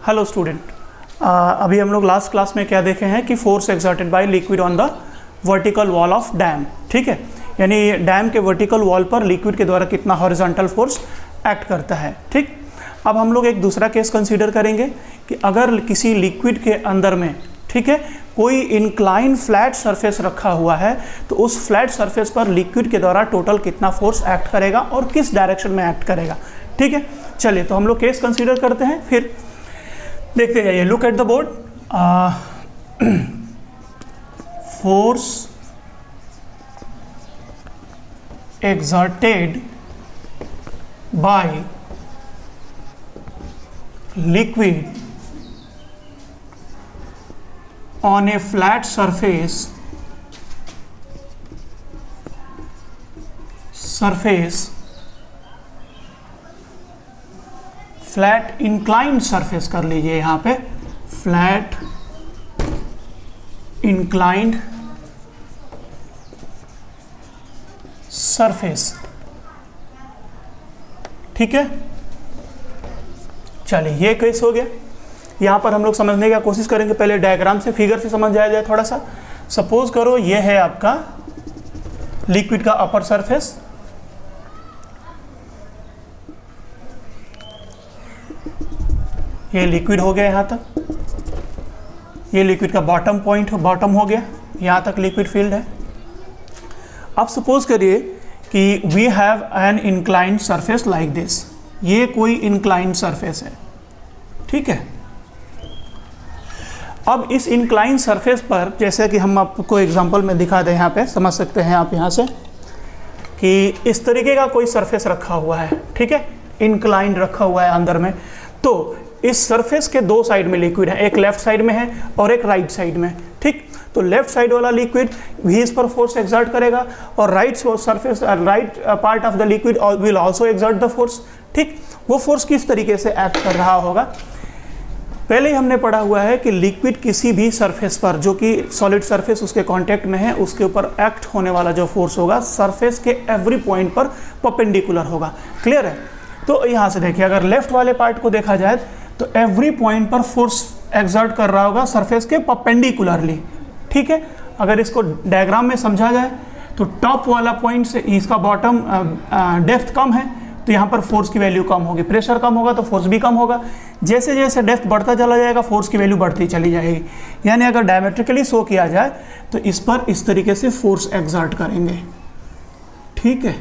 Hello student, अभी हम लोग लास्ट क्लास में क्या देखे हैं कि force exerted by liquid on the vertical wall of dam. ठीक है, यानी डैम के वर्टिकल वॉल पर लिक्विड के द्वारा कितना हॉरिजॉन्टल फोर्स एक्ट करता है। ठीक, अब हम लोग एक दूसरा केस कंसीडर करेंगे कि अगर किसी लिक्विड के अंदर में, ठीक है, कोई इंक्लाइन फ्लैट सरफेस रखा हुआ है तो उस फ्लैट सरफेस पर लिक्विड के द्वारा टोटल कितना फोर्स एक्ट करेगा और किस डायरेक्शन में एक्ट करेगा। ठीक है, चलिए तो हम लोग केस कंसीडर करते हैं, फिर देखते जाइए। Look at the board. Force exerted by liquid on a flat surface flat inclined surface कर लीजिए, यहाँ पे फ्लैट इंक्लाइंड सरफेस। ठीक है, चलिए ये केस हो गया। यहां पर हम लोग समझने की कोशिश करेंगे, पहले डायग्राम से, फिगर से समझ आया जाए थोड़ा सा। सपोज करो ये है आपका लिक्विड का अपर सरफेस, ये लिक्विड हो गया यहां तक, ये लिक्विड का बॉटम पॉइंट, बॉटम हो गया, यहां तक लिक्विड फील्ड है। अब सपोज करिए कि we have an inclined surface like this, ये कोई इंक्लाइंड सरफेस है। ठीक है, अब इस इंक्लाइंड सरफेस पर, जैसे कि हम आपको एग्जांपल में दिखा दें, यहाँ पे समझ सकते हैं आप यहाँ से कि इस तरीके का कोई सरफेस रखा हुआ है। ठीक है, इंक्लाइंड रखा हुआ है अंदर में, तो इस सरफेस के दो साइड में लिक्विड है, एक लेफ्ट साइड में है और एक राइट साइड में। ठीक, तो लेफ्ट साइड वाला लिक्विड भी इस पर फोर्स एक्सर्ट करेगा और right surface, right part of the liquid will also exert the force. ठीक, वो फोर्स किस तरीके से एक्ट कर रहा होगा, पहले ही हमने पढ़ा हुआ है कि लिक्विड किसी भी सरफेस पर जो कि सॉलिड सरफेस उसके कांटेक्ट में है, उसके ऊपर एक्ट होने वाला जो फोर्स होगा सरफेस के एवरी पॉइंट पर परपेंडिकुलर होगा। क्लियर है? तो यहाँ से देखिए, अगर लेफ्ट वाले पार्ट को देखा जाए तो एवरी पॉइंट पर फोर्स एक्सर्ट कर रहा होगा सरफेस के परपेंडिकुलरली। ठीक है, अगर इसको डायग्राम में समझा जाए तो टॉप वाला पॉइंट से इसका बॉटम डेप्थ कम है तो यहाँ पर फोर्स की वैल्यू कम होगी, प्रेशर कम होगा तो फोर्स भी कम होगा। जैसे जैसे डेप्थ बढ़ता चला जाएगा फोर्स की वैल्यू बढ़ती चली जाएगी। यानी अगर डायमेट्रिकली शो किया जाए तो इस पर इस तरीके से फोर्स एक्सर्ट करेंगे। ठीक है,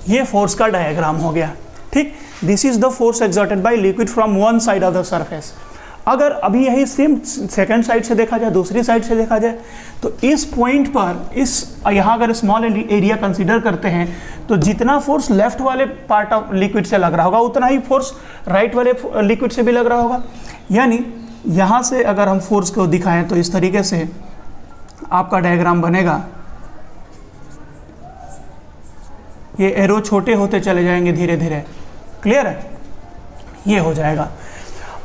ये फोर्स का डायग्राम हो गया। ठीक, this is the force exerted by liquid from one side of the surface. अगर अभी यही सेम सेकंड साइड से देखा जाए, दूसरी साइड से देखा जाए, तो इस पॉइंट पर, इस यहाँ अगर स्मॉल एरिया कंसीडर करते हैं तो जितना फोर्स लेफ्ट वाले पार्ट ऑफ लिक्विड से लग रहा होगा उतना ही फोर्स राइट वाले लिक्विड से भी लग रहा होगा। यानी यहाँ से अगर हम फोर्स को दिखाएं तो इस तरीके से आपका डायग्राम बनेगा। ये एरो छोटे होते चले जाएंगे धीरे धीरे। क्लियर है? ये हो जाएगा।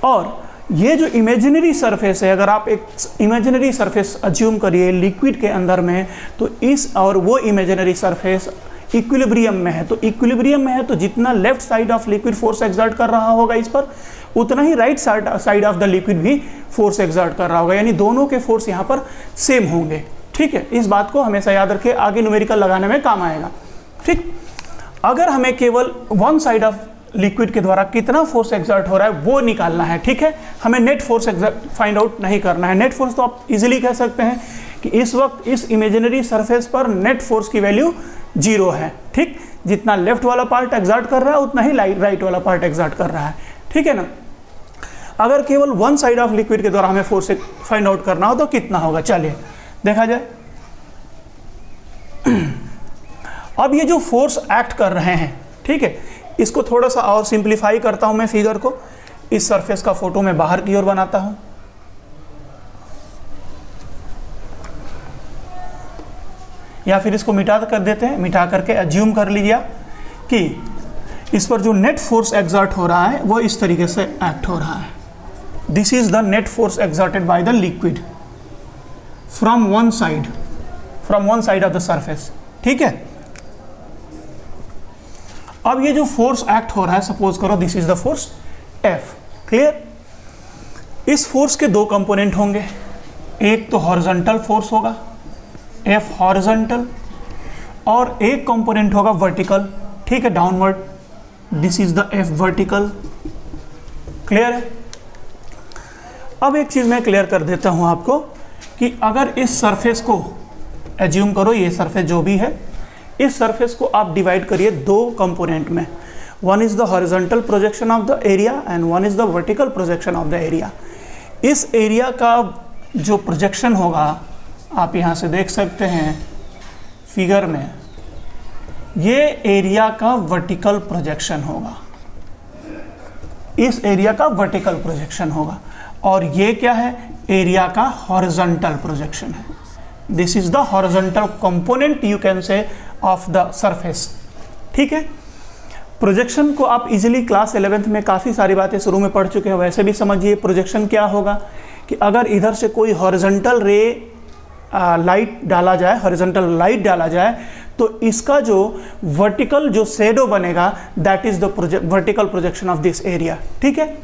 और ये जो इमेजिनरी सरफेस है, अगर आप एक इमेजिनरी सरफेस अज्यूम करिए लिक्विड के अंदर में, तो इस और वो इमेजिनरी सरफेस इक्विलिब्रियम में है, तो इक्विलिब्रियम में है तो जितना left side of liquid force exert कर रहा होगा इस पर, उतना ही right side of the liquid भी फोर्स एक्सर्ट कर रहा होगा। यानी दोनों के फोर्स यहाँ पर सेम होंगे। ठीक है, इस बात को हमेशा याद रखें, आगे न्यूमेरिकल लगाने में काम आएगा। ठीक, अगर हमें केवल वन साइड ऑफ लिक्विड के द्वारा कितना फोर्स एक्सर्ट हो रहा है वो निकालना है। ठीक है, हमें नेट फोर्स फाइंड आउट नहीं करना है। नेट फोर्स तो आप इजीली कह सकते हैं कि इस वक्त इस इमेजिनरी सरफेस पर नेट फोर्स की वैल्यू 0 है। ठीक, जितना लेफ्ट वाला पार्ट एक्सर्ट कर रहा है उतना ही राइट वाला पार्ट एक्सर्ट कर रहा है। ठीक है ना? अगर केवल वन साइड ऑफ लिक्विड के द्वारा हमें फोर्स फाइंड आउट करना हो तो कितना होगा, चलिए देखा जाए। अब ये जो फोर्स एक्ट कर रहे हैं, ठीक है, इसको थोड़ा सा और सिंप्लीफाई करता हूं मैं फिगर को। इस सरफेस का फोटो मैं बाहर की ओर बनाता हूं, या फिर इसको मिटा कर देते हैं। मिटा करके अज्यूम कर लीजिए कि इस पर जो नेट फोर्स एक्सर्ट हो रहा है वो इस तरीके से एक्ट हो रहा है। This is the net force exerted by the liquid from one side of the surface. ठीक है, अब ये जो फोर्स एक्ट हो रहा है, सपोज करो this is the force F, clear. इस फोर्स के दो कंपोनेंट होंगे, एक तो हॉरिजॉन्टल फोर्स होगा F हॉरिजॉन्टल, और एक कंपोनेंट होगा वर्टिकल, ठीक है, downward, this is the F vertical, clear है। अब एक चीज मैं क्लियर कर देता हूं आपको कि अगर इस सरफेस को एज्यूम करो, ये सरफेस जो भी है, इस सरफेस को आप डिवाइड करिए दो कंपोनेंट में, one is the horizontal projection of the area and one is the vertical projection of the area. इस एरिया का जो प्रोजेक्शन होगा आप यहाँ से देख सकते हैं फिगर में, ये एरिया का वर्टिकल प्रोजेक्शन होगा, इस एरिया का वर्टिकल प्रोजेक्शन होगा, और ये क्या है, एरिया का हॉरिजॉन्टल प्रोजेक्शन है। This is the horizontal component you can say of the surface, ठीक है। प्रोजेक्शन को आप इजीली क्लास 11th में काफ़ी सारी बातें शुरू में पढ़ चुके हैं, वैसे भी समझिए प्रोजेक्शन क्या होगा कि अगर इधर से कोई हॉरिजॉन्टल रे लाइट डाला जाए, हॉरिजॉन्टल लाइट डाला जाए, तो इसका जो वर्टिकल जो शेडो बनेगा that is the vertical projection of this area, ठीक है।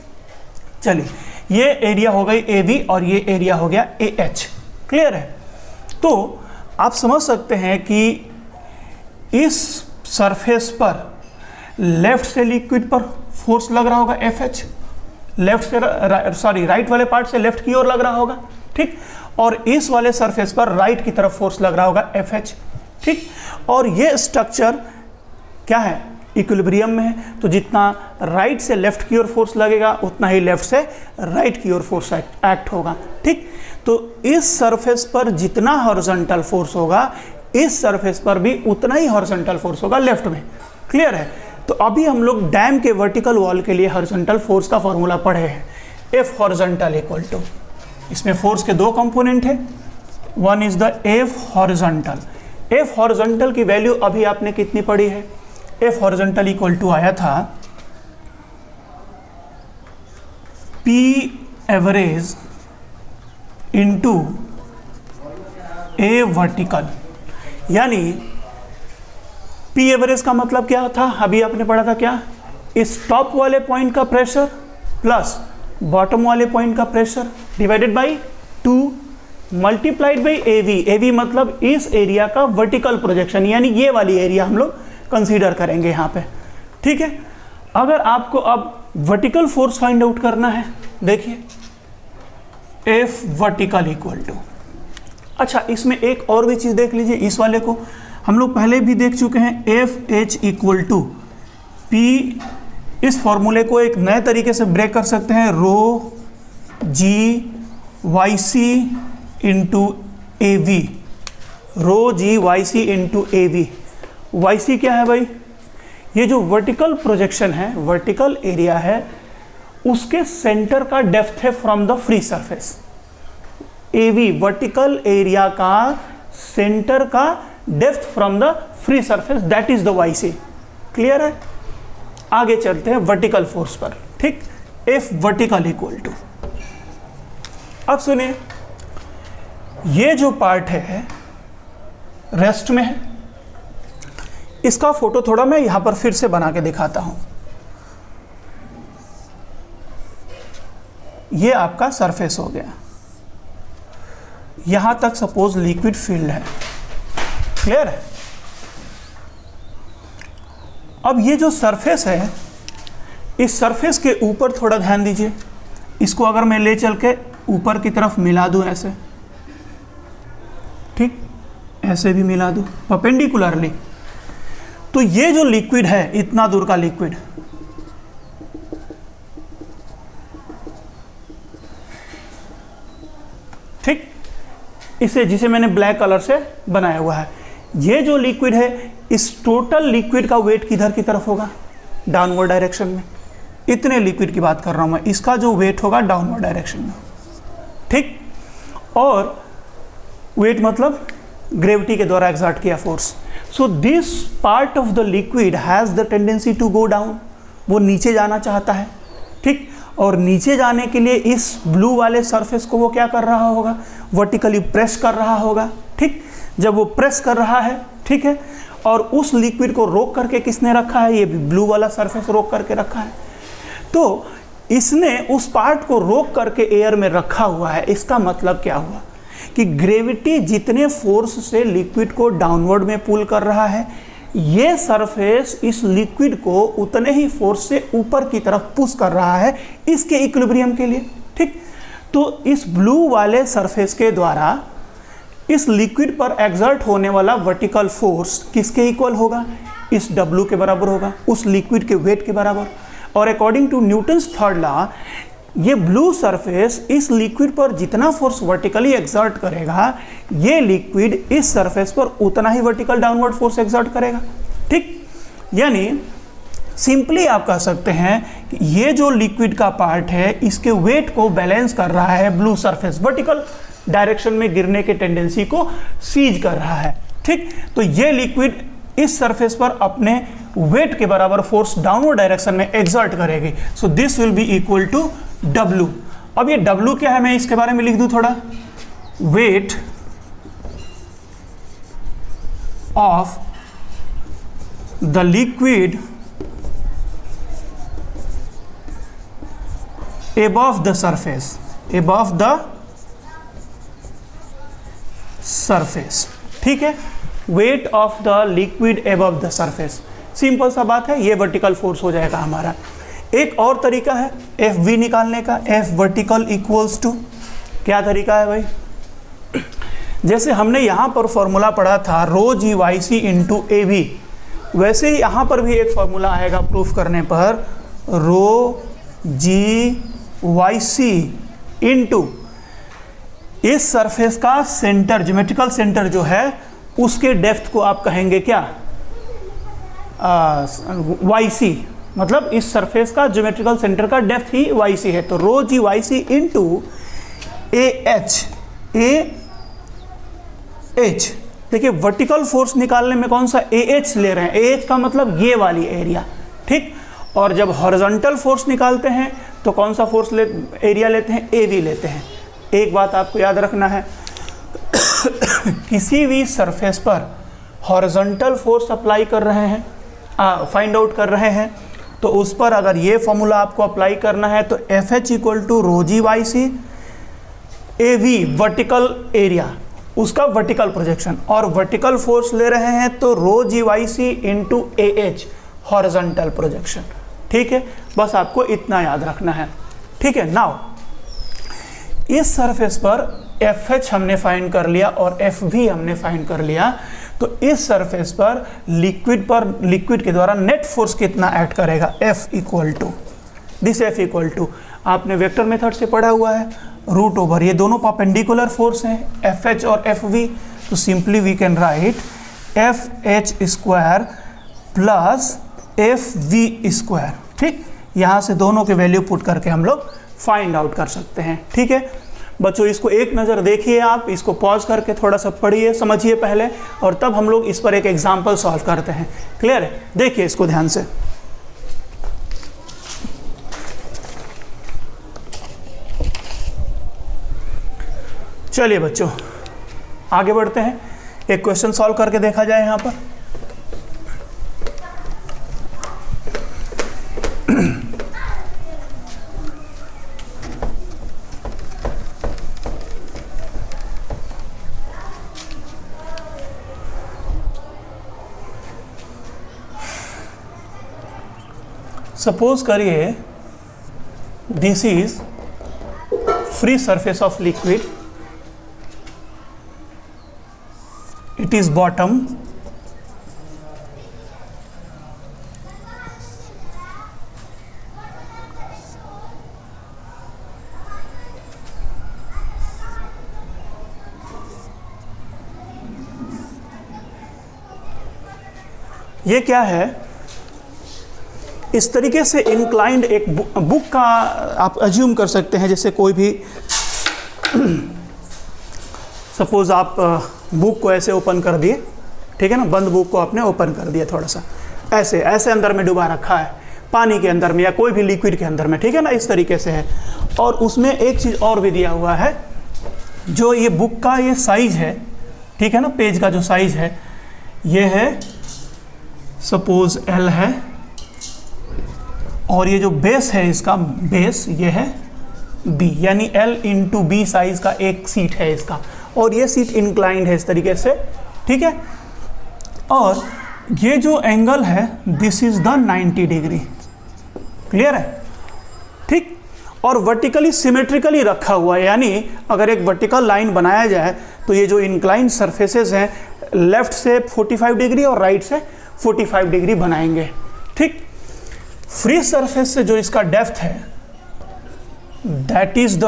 चलिए, ये एरिया हो गई AB और ये एरिया हो गया AH, क्लियर है। तो आप समझ सकते हैं कि इस सरफेस पर लेफ्ट से लिक्विड पर फोर्स लग रहा होगा FH, लेफ्ट से राइट वाले पार्ट से लेफ्ट की ओर लग रहा होगा, ठीक, और इस वाले सरफेस पर राइट की तरफ फोर्स लग रहा होगा FH, ठीक। और ये स्ट्रक्चर क्या है, इक्विलिब्रियम में है, तो जितना राइट से लेफ्ट की ओर फोर्स लगेगा उतना ही लेफ्ट से राइट की ओर फोर्स एक्ट होगा, ठीक। तो इस सरफेस पर जितना हॉरिजॉन्टल फोर्स होगा, इस सरफेस पर भी उतना ही हॉरिजॉन्टल फोर्स होगा लेफ्ट में, क्लियर है। तो अभी हम लोग डैम के वर्टिकल वॉल के लिए हॉरिजॉन्टल फोर्स का फॉर्मूला पढ़े हैं, F हॉरिजॉन्टल इक्वल टू, इसमें फोर्स के दो कंपोनेंट है, one is the F horizontal. F horizontal की वैल्यू अभी आपने कितनी पढ़ी है, F हॉरिजॉन्टल इक्वल टू आया था P average into A vertical, यानी P एवरेज का मतलब क्या था, अभी आपने पढ़ा था क्या, इस टॉप वाले पॉइंट का प्रेशर प्लस बॉटम वाले पॉइंट का pressure divided by 2 multiplied by AV। AV मतलब इस एरिया का वर्टिकल प्रोजेक्शन, यानी ये वाली एरिया हम लोग कंसीडर करेंगे यहाँ पे, ठीक है। अगर आपको अब वर्टिकल फोर्स फाइंड आउट करना है, देखिए F वर्टिकल इक्वल टू, अच्छा इसमें एक और भी चीज़ देख लीजिए, इस वाले को हम लोग पहले भी देख चुके हैं, FH इक्वल टू P, इस फॉर्मूले को एक नए तरीके से ब्रेक कर सकते हैं, rho G Y C into AV, rho G Y C into AV। Y C क्या है भाई, ये जो वर्टिकल प्रोजेक्शन है, वर्टिकल एरिया है, उसके सेंटर का डेप्थ है from the free surface. AV vertical area का सेंटर का depth from the free surface, that is the Y C, clear है। आगे चलते हैं वर्टिकल फोर्स पर, ठीक। F वर्टिकल इक्वल टू, अब सुनिए, ये जो पार्ट है रेस्ट में है, इसका फोटो थोड़ा मैं यहां पर फिर से बना के दिखाता हूं। ये आपका सरफेस हो गया, यहां तक सपोज लिक्विड फील्ड है, क्लियर है। अब ये जो सरफेस है, इस सरफेस के ऊपर थोड़ा ध्यान दीजिए, इसको अगर मैं ले चल के ऊपर की तरफ मिला दूं ऐसे, ठीक, ऐसे भी मिला दूं परपेंडिकुलरली, तो ये जो लिक्विड है, इतना दूर का लिक्विड, ठीक, इसे जिसे मैंने ब्लैक कलर से बनाया हुआ है, ये जो लिक्विड है, इस टोटल लिक्विड का वेट किधर की तरफ होगा, डाउनवर्ड डायरेक्शन में। इतने लिक्विड की बात कर रहा हूं मैं, इसका जो वेट होगा डाउनवर्ड डायरेक्शन में, ठीक। और वेट मतलब ग्रेविटी के द्वारा एक्सर्ट किया force. So this part of the liquid has the tendency to go down, वो नीचे जाना चाहता है, ठीक। और नीचे जाने के लिए इस ब्लू वाले सरफेस को वो क्या कर रहा होगा, वर्टिकली प्रेस कर रहा होगा, ठीक। जब वो प्रेस कर रहा है, ठीक है, और उस लिक्विड को रोक करके किसने रखा है, ये ब्लू वाला सरफेस रोक करके रखा है। तो इसने उस पार्ट को रोक करके एयर में रखा हुआ है। इसका मतलब क्या हुआ कि ग्रेविटी जितने फोर्स से लिक्विड को डाउनवर्ड में पुल कर रहा है, ये सरफेस इस लिक्विड को उतने ही फोर्स से ऊपर की तरफ पुश कर रहा है इसके इक्विलिब्रियम के लिए। ठीक, तो इस ब्लू वाले सरफेस के द्वारा इस लिक्विड पर एक्सर्ट होने वाला वर्टिकल फोर्स किसके इक्वल होगा, इस W के बराबर होगा, उस लिक्विड के वेट के बराबर। और according to Newton's third law, ये ब्लू सरफेस इस लिक्विड पर जितना फोर्स वर्टिकली एक्सर्ट करेगा, ये लिक्विड इस सरफेस पर उतना ही वर्टिकल डाउनवर्ड फोर्स एक्सर्ट करेगा। ठीक, यानी सिंपली आप कह सकते हैं कि ये जो लिक्विड का पार्ट है, इसके वेट को बैलेंस कर रहा है ब्लू सरफेस, वर्टिकल डायरेक्शन में गिरने के टेंडेंसी को सीज कर रहा है। ठीक, तो ये लिक्विड इस सरफेस पर अपने वेट के बराबर फोर्स डाउनवर्ड डायरेक्शन में एक्सर्ट करेगी। So this will be equal to W। अब ये W क्या है, मैं इसके बारे में लिख दूं थोड़ा, wait of the liquid above the surface, above the surface। ठीक है, weight of the liquid above the surface। Simple सा बात है, ये वर्टिकल फोर्स हो जाएगा हमारा। एक और तरीका है FV निकालने का, F वर्टिकल इक्वल्स टू, क्या तरीका है भाई, जैसे हमने यहाँ पर फॉर्मूला पढ़ा था rho G Y C into A V, वैसे ही यहाँ पर भी एक फॉर्मूला आएगा प्रूफ करने पर, रो जी वाई सी इंटू इस सरफेस का सेंटर, ज्योमेट्रिकल सेंटर जो है उसके डेप्थ को आप कहेंगे क्या, वाई सी, मतलब इस सरफेस का ज्योमेट्रिकल सेंटर का डेप्थ ही वाई सी है। तो rho G Y C into A H, देखिए वर्टिकल फोर्स निकालने में कौन सा ए एच ले रहे हैं, ए एच का मतलब ये वाली एरिया। ठीक, और जब हॉरिजॉन्टल फोर्स निकालते हैं तो कौन सा फोर्स एरिया लेते हैं, ए वी लेते हैं। एक बात आपको याद रखना है, किसी भी सरफेस पर हॉरिजॉन्टल फोर्स अप्लाई कर रहे हैं, फाइंड आउट कर रहे हैं, तो उस पर अगर ये फॉर्मूला आपको अप्लाई करना है तो F H equal to rho G Y C, A V vertical area, उसका वर्टिकल प्रोजेक्शन, और वर्टिकल फोर्स ले रहे हैं तो rho G Y C into A H horizontal projection. ठीक है, बस आपको इतना याद रखना है। ठीक है, नाउ इस सरफेस पर एफ एच हमने फाइंड कर लिया और एफ भी हमने फाइंड कर लिया, तो इस सरफेस पर लिक्विड के द्वारा नेट फोर्स कितना एक्ट करेगा, F equal to this, F equal to आपने वेक्टर मेथड से पढ़ा हुआ है, रूट ओवर, ये दोनों परपेंडिकुलर फोर्स हैं एफ एच और एफ वी, तो simply we can write F H square plus F V square. ठीक, यहाँ से दोनों के वैल्यू पुट करके हम लोग फाइंड आउट कर सकते हैं। ठीक है बच्चों, इसको एक नज़र देखिए, आप इसको पॉज करके थोड़ा सा पढ़िए, समझिए पहले, और तब हम लोग इस पर एक एग्जाम्पल सॉल्व करते हैं। क्लियर है, देखिए इसको ध्यान से। चलिए बच्चों आगे बढ़ते हैं, एक क्वेश्चन सॉल्व करके देखा जाए। यहाँ पर सपोज करिए this is free surface of liquid, it is bottom, ये क्या है, इस तरीके से इंक्लाइंड एक बुक का आप अज्यूम कर सकते हैं, जैसे कोई भी सपोज आप बुक को ऐसे ओपन कर दिए, ठीक है ना, बंद बुक को आपने ओपन कर दिया, थोड़ा सा ऐसे ऐसे अंदर में डुबा रखा है, पानी के अंदर में या कोई भी लिक्विड के अंदर में, ठीक है ना, इस तरीके से है। और उसमें एक चीज़ और भी दिया हुआ है, जो ये बुक का ये साइज़ है, ठीक है ना, पेज का जो साइज़ है ये है सपोज L है, और ये जो बेस है इसका बेस ये है B, यानी L इंटू B साइज का एक सीट है इसका, और ये सीट इंक्लाइंड है इस तरीके से, ठीक है। और ये जो एंगल है this is the 90 degree, clear है, ठीक। और वर्टिकली सिमेट्रिकली रखा हुआ है, यानी अगर एक वर्टिकल लाइन बनाया जाए तो ये जो इंक्लाइंड सरफेसेस हैं लेफ्ट से 45 डिग्री और राइट से 45 डिग्री बनाएंगे, ठीक। फ्री सरफेस से जो इसका डेप्थ है that is the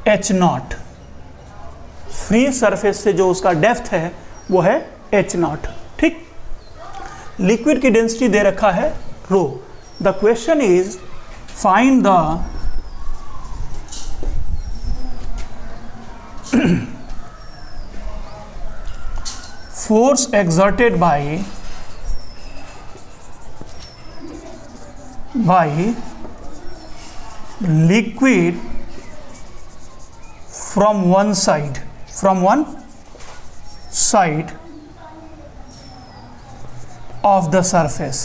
H0, free surface से जो उसका डेप्थ है वो है H0, ठीक। लिक्विड की डेंसिटी दे रखा है rho. The question is find the force exerted by liquid from one side of the surface।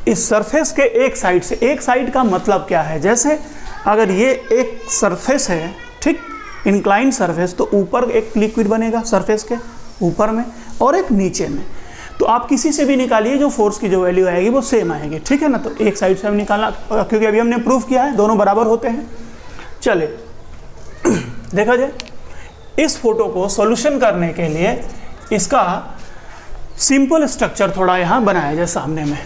इस सरफेस के एक साइड का मतलब क्या है, जैसे अगर ये एक सरफेस है, ठीक, इंक्लाइंड सरफेस, तो ऊपर एक लिक्विड बनेगा सरफेस के ऊपर में और एक नीचे में, तो आप किसी से भी निकालिए जो फोर्स की जो वैल्यू आएगी वो सेम आएगी, ठीक है ना। तो एक साइड से हम निकालना, क्योंकि अभी हमने प्रूफ किया है दोनों बराबर होते हैं। चले देखा जाए, इस फोटो को सॉल्यूशन करने के लिए इसका सिंपल स्ट्रक्चर थोड़ा यहाँ बनाया जाए सामने में।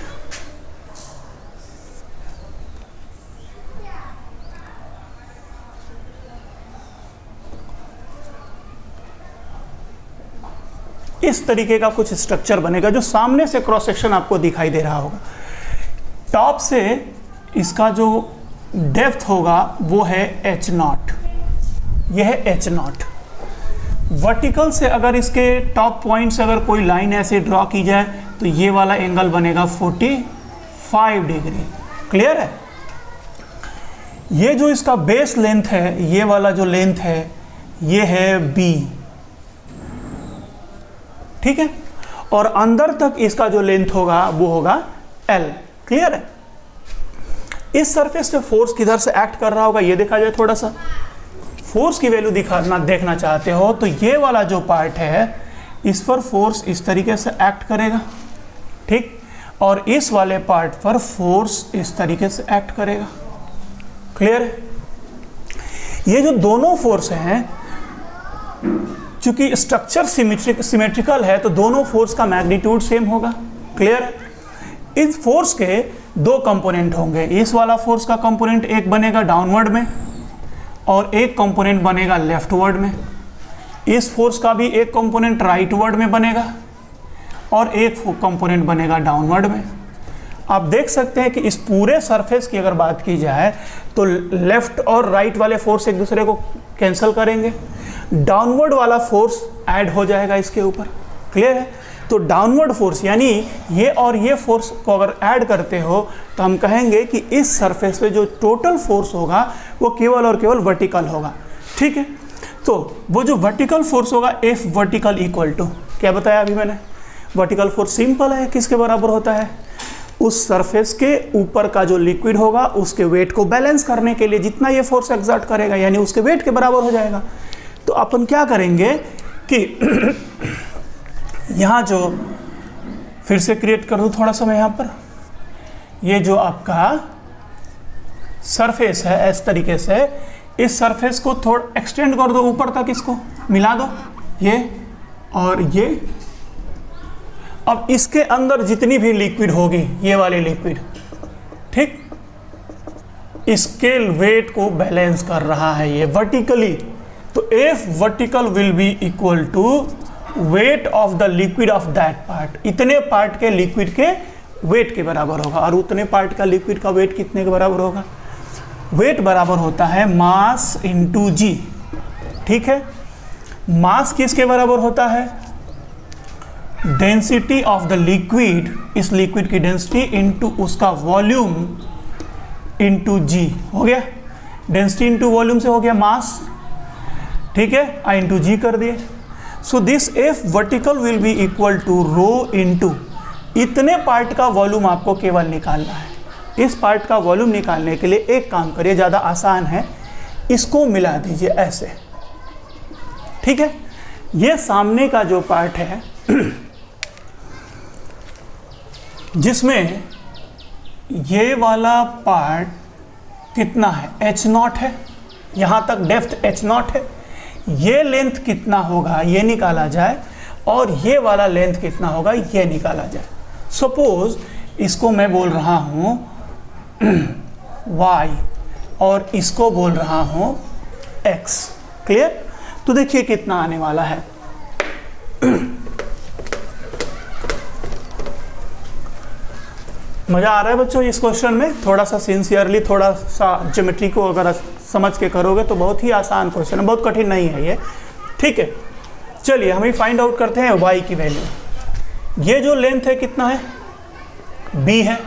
इस तरीके का कुछ स्ट्रक्चर बनेगा जो सामने से क्रॉस सेक्शन आपको दिखाई दे रहा होगा। टॉप से इसका जो डेप्थ होगा वो है H0, यह है H0। वर्टिकल से अगर इसके टॉप पॉइंट से अगर कोई लाइन ऐसे ड्रॉ की जाए तो ये वाला एंगल बनेगा 45 डिग्री, क्लियर है। ये जो इसका बेस लेंथ है, ये वाला जो लेंथ है ये है B, ठीक है, और अंदर तक इसका जो लेंथ होगा वो होगा L, क्लियर है। इस सरफेस पे फोर्स किधर से एक्ट कर रहा होगा ये देखा जाए थोड़ा सा। फोर्स की वैल्यू देखना चाहते हो तो ये वाला जो पार्ट है इस पर फोर्स इस तरीके से एक्ट करेगा, ठीक, और इस वाले पार्ट पर फोर्स इस तरीके से एक्ट करेगा, क्लियर है। ये जो दोनों फोर्स हैं, चूंकि स्ट्रक्चर सिमेट्रिकल है तो दोनों फोर्स का मैग्नीट्यूड सेम होगा, क्लियर है। इस फोर्स के दो कंपोनेंट होंगे, इस वाला फोर्स का कंपोनेंट एक बनेगा डाउनवर्ड में और एक कंपोनेंट बनेगा लेफ्टवर्ड में। इस फोर्स का भी एक कंपोनेंट राइटवर्ड में बनेगा और एक कंपोनेंट बनेगा डाउनवर्ड में। आप देख सकते हैं कि इस पूरे सरफेस की अगर बात की जाए तो लेफ्ट और राइट वाले फोर्स एक दूसरे को कैंसिल करेंगे, डाउनवर्ड वाला फोर्स ऐड हो जाएगा इसके ऊपर, क्लियर है। तो डाउनवर्ड फोर्स यानी ये और ये फोर्स को अगर ऐड करते हो तो हम कहेंगे कि इस सरफेस पे जो टोटल फोर्स होगा वो केवल और केवल वर्टिकल होगा, ठीक है। तो वो जो वर्टिकल फोर्स होगा F वर्टिकल इक्वल टू क्या बताया अभी मैंने, वर्टिकल फोर्स सिंपल है, किसके बराबर होता है, उस सरफेस के ऊपर का जो लिक्विड होगा उसके वेट को बैलेंस करने के लिए जितना ये फोर्स एक्सर्ट करेगा यानी उसके वेट के बराबर हो जाएगा। तो अपन क्या करेंगे कि यहाँ जो फिर से क्रिएट कर दूँ थोड़ा सा मैं यहाँ पर, ये जो आपका सरफेस है इस तरीके से, इस सरफेस को थोड़ा एक्सटेंड कर दो ऊपर तक, इसको मिला दो ये और ये। अब इसके अंदर जितनी भी लिक्विड होगी ये वाली लिक्विड, ठीक, इसके वेट को बैलेंस कर रहा है ये वर्टिकली। तो F vertical will be equal to weight of the liquid of that part, इतने पार्ट के लिक्विड के वेट के बराबर होगा। और उतने पार्ट का लिक्विड का वेट कितने के बराबर होगा, वेट बराबर होता है मास इंटू जी, ठीक है। मास किसके बराबर होता है, डेंसिटी ऑफ द लिक्विड, इस लिक्विड की डेंसिटी इंटू उसका वॉल्यूम इंटू जी, हो गया। डेंसिटी इंटू वॉल्यूम से हो गया मास, ठीक है, आई इंटू जी कर दिए। So this F vertical will be equal to rho into, इतने पार्ट का वॉल्यूम आपको केवल निकालना है। इस पार्ट का वॉल्यूम निकालने के लिए एक काम करिए, ज़्यादा आसान है, इसको मिला दीजिए ऐसे, ठीक है। ये सामने का जो पार्ट है जिसमें ये वाला पार्ट कितना है, h0 है, यहाँ तक डेप्थ h0 है, ये लेंथ कितना होगा ये निकाला जाए, और ये वाला लेंथ कितना होगा ये निकाला जाए। सपोज इसको मैं बोल रहा हूँ y और इसको बोल रहा हूँ x, क्लियर। तो देखिए कितना आने वाला है। मज़ा आ रहा है बच्चों इस क्वेश्चन में? थोड़ा सा सिंसियरली, थोड़ा सा ज्योमेट्री को अगर समझ के करोगे तो बहुत ही आसान क्वेश्चन है, बहुत कठिन नहीं है ये, ठीक है। चलिए हम ही फाइंड आउट करते हैं y की वैल्यू। ये जो लेंथ है कितना है, b है,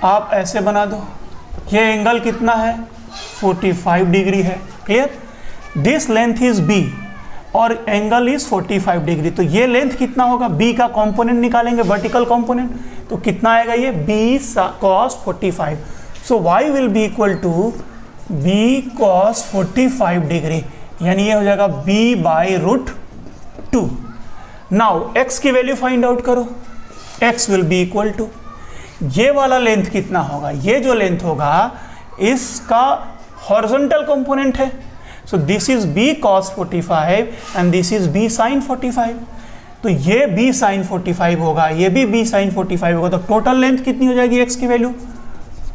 आप ऐसे बना दो। ये एंगल कितना है, 45 डिग्री है, clear. This length is b और एंगल इज 45 डिग्री, तो ये लेंथ कितना होगा, b का कंपोनेंट निकालेंगे, वर्टिकल कंपोनेंट, तो कितना आएगा ये b cos 45। So y will be equal to b cos 45 degree, यानी ये हो जाएगा b by root 2। Now x की वैल्यू फाइंड आउट करो, x will be equal to, ये वाला लेंथ कितना होगा, ये जो लेंथ होगा इसका हॉरिजॉन्टल कंपोनेंट है। So this is b cos 45 and this is b sin 45, तो ये b sin 45 होगा, ये भी b sin 45 होगा, तो टोटल लेंथ कितनी हो जाएगी x की value,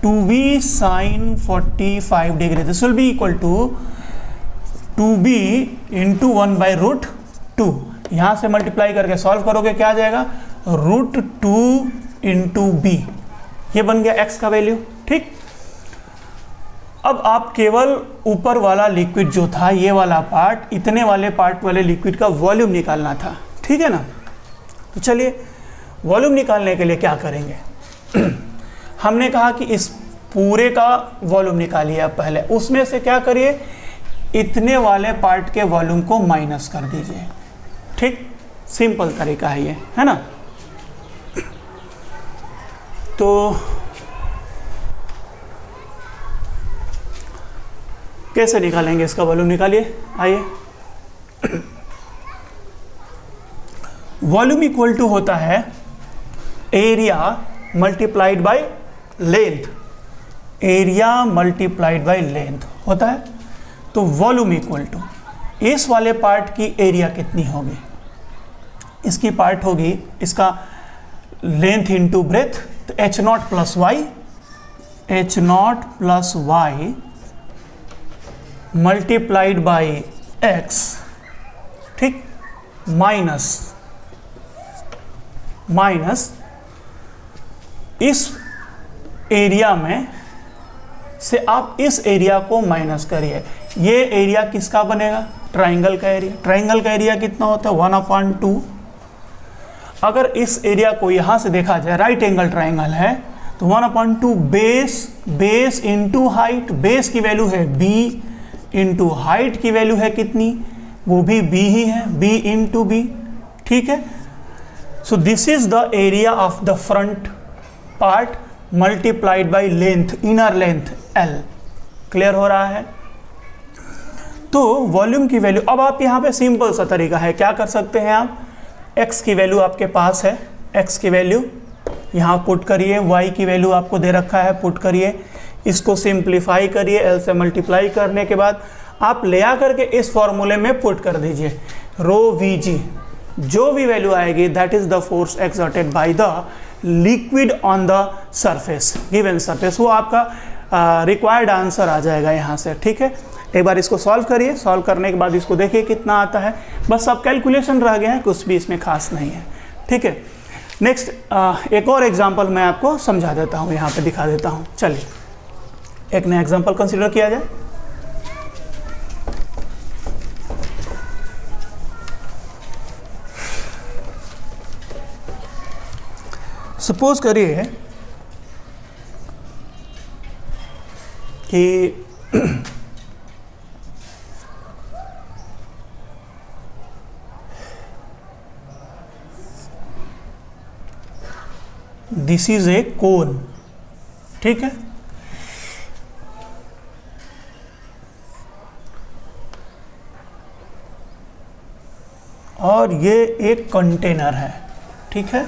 2b sin 45 degree. This will be equal to 2b into 1 by root 2, यहाँ से मल्टीप्लाई करके सॉल्व करोगे क्या आ जाएगा, रूट 2 इंटू b, ये बन गया x का वैल्यू, ठीक। अब आप केवल ऊपर वाला लिक्विड जो था, ये वाला पार्ट, इतने वाले पार्ट वाले लिक्विड का वॉल्यूम निकालना था, ठीक है ना। तो चलिए वॉल्यूम निकालने के लिए क्या करेंगे हमने कहा कि इस पूरे का वॉल्यूम निकालिए आप पहले, उसमें से क्या करिए, इतने वाले पार्ट के वॉल्यूम को माइनस कर दीजिए, ठीक। सिंपल तरीका है ये, है ना। तो कैसे निकालेंगे इसका वॉल्यूम, निकालिए, आइए। वॉल्यूम इक्वल टू होता है area multiplied by length, area multiplied by length होता है। तो वॉल्यूम इक्वल टू, इस वाले पार्ट की एरिया कितनी होगी, इसकी पार्ट होगी, इसका लेंथ इंटू ब्रेथ, तो h0 plus Y, h0 plus Y multiplied by x, ठीक, माइनस इस एरिया में से आप इस एरिया को माइनस करिए। ये एरिया किसका बनेगा, ट्राइंगल का एरिया। ट्राइंगल का एरिया कितना होता है, 1/2। अगर इस एरिया को यहाँ से देखा जाए, राइट एंगल ट्राइंगल है, तो 1/2 बेस इंटू हाइट, बेस की वैल्यू है b इंटू हाइट की वैल्यू है कितनी, वो भी b ही है, b इंटू b, ठीक है। So this is the area of the front part multiplied by length, inner length l, clear हो रहा है। तो वॉल्यूम की वैल्यू, अब आप यहाँ पे सिंपल सा तरीका है, क्या कर सकते हैं आप, x की वैल्यू आपके पास है, x की वैल्यू यहाँ पुट करिए, y की वैल्यू आपको दे रखा है, पुट करिए, इसको सिंप्लीफाई करिए, l से मल्टीप्लाई करने के बाद आप ले आकर के इस फॉर्मूले में पुट कर दीजिए, रो Vg, जो भी वैल्यू आएगी that is the force exerted by the liquid on the surface, given surface, वो आपका रिक्वायर्ड आंसर आ जाएगा यहाँ से, ठीक है। एक बार इसको सॉल्व करिए, सॉल्व करने के बाद इसको देखिए कितना आता है, बस सब कैलकुलेशन रह गए हैं, कुछ भी इसमें खास नहीं है, ठीक है। नेक्स्ट एक और एग्जांपल मैं आपको समझा देता हूँ, यहाँ पे दिखा देता हूँ। चलिए एक नया एग्जांपल कंसीडर किया जाए। सपोज करिए कि दिस इज ए कोन, ठीक है। और ये एक कंटेनर है, ठीक है।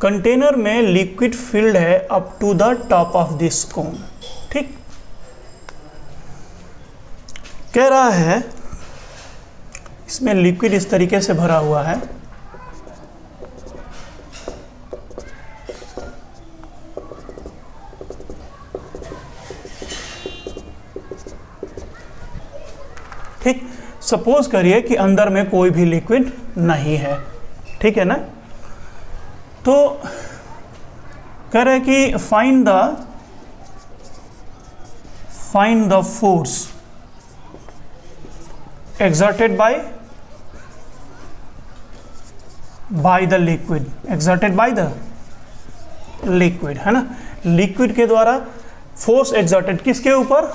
कंटेनर में लिक्विड फिल्ड है up to the top of this cone, ठीक। कह रहा है इसमें लिक्विड इस तरीके से भरा हुआ है, ठीक। सपोज करिए कि अंदर में कोई भी लिक्विड नहीं है, ठीक है ना। तो कह रहे हैं कि find the force exerted by the liquid, exerted by the liquid, है ना। लिक्विड के द्वारा फोर्स exerted किसके ऊपर?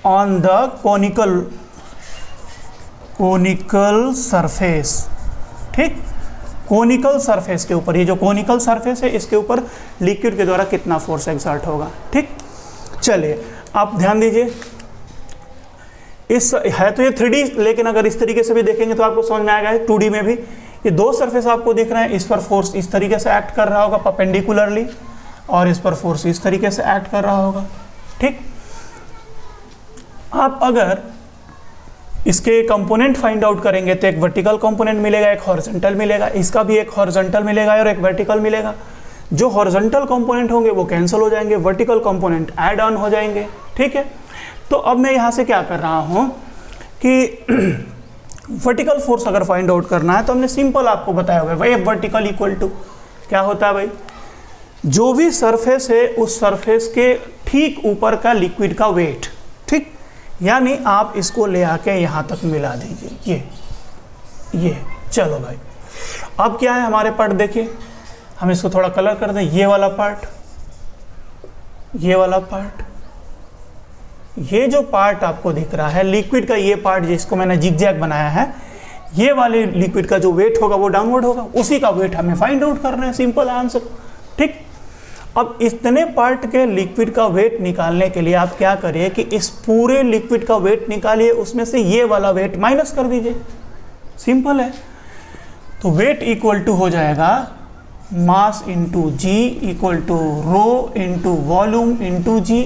ऑन द कोनिकल सरफेस, ठीक। कोनिकल सरफेस के ऊपर, ये जो कोनिकल सरफेस है इसके ऊपर लिक्विड के द्वारा कितना फोर्स एक्सर्ट होगा, ठीक। चलिए आप ध्यान दीजिए, इस है तो ये 3D, लेकिन अगर इस तरीके से भी देखेंगे तो आपको समझ में आएगा 2D में भी। ये दो सरफेस आपको दिख रहे हैं, इस पर फोर्स इस तरीके से एक्ट कर रहा होगा परपेंडिकुलरली, और इस पर फोर्स इस तरीके से एक्ट कर रहा होगा, ठीक। आप अगर इसके कंपोनेंट फाइंड आउट करेंगे तो एक वर्टिकल कंपोनेंट मिलेगा, एक हॉरिजॉन्टल मिलेगा, इसका भी एक हॉरिजॉन्टल मिलेगा और एक वर्टिकल मिलेगा। जो हॉरिजॉन्टल कंपोनेंट होंगे वो कैंसिल हो जाएंगे, वर्टिकल कंपोनेंट ऐड ऑन हो जाएंगे, ठीक है। तो अब मैं यहाँ से क्या कर रहा हूँ कि वर्टिकल फोर्स अगर फाइंड आउट करना है तो हमने सिंपल आपको बताया हुआ है, भाई वर्टिकल इक्वल टू क्या होता है भाई, जो भी सरफेस है उस सरफेस के ठीक ऊपर का लिक्विड का वेट, ठीक। यानी आप इसको ले आके यहाँ तक मिला दीजिए, ये चलो भाई। अब क्या है हमारे पार्ट, देखिए हम इसको थोड़ा कलर कर दें, ये वाला पार्ट, ये वाला पार्ट, ये जो पार्ट आपको दिख रहा है लिक्विड का, ये पार्ट जिसको मैंने जिगजैग बनाया है, ये वाले लिक्विड का जो वेट होगा वो डाउनवर्ड होगा, उसी का वेट हमें फाइंड आउट करना है, सिंपल आंसर, ठीक। अब इतने पार्ट के लिक्विड का वेट निकालने के लिए आप क्या करिए कि इस पूरे लिक्विड का वेट निकालिए, उसमें से ये वाला वेट माइनस कर दीजिए, सिंपल है। तो वेट इक्वल टू हो जाएगा mass into G equal to rho into volume into G.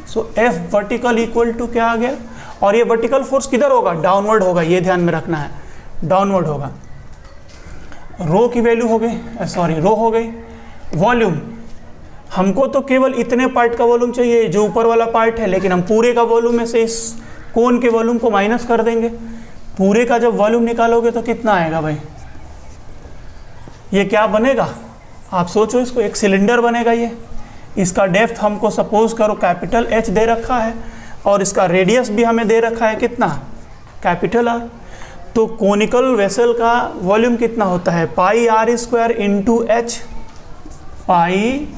So F vertical equal to क्या आ गया, और ये वर्टिकल फोर्स किधर होगा, डाउनवर्ड होगा, ये ध्यान में रखना है, डाउनवर्ड होगा। रो की वैल्यू हो गई, सॉरी रो हो गई। वॉल्यूम, हमको तो केवल इतने पार्ट का वॉल्यूम चाहिए जो ऊपर वाला पार्ट है, लेकिन हम पूरे का वॉल्यूम में से इस कोन के वॉल्यूम को माइनस कर देंगे। पूरे का जब वॉल्यूम निकालोगे तो कितना आएगा भाई, ये क्या बनेगा, आप सोचो इसको, एक सिलेंडर बनेगा ये। इसका डेप्थ हमको सपोज करो कैपिटल H दे रखा है, और इसका रेडियस भी हमें दे रखा है कितना, कैपिटल R। तो कोनिकल वेसल का वॉल्यूम कितना होता है, pi R square into H, pi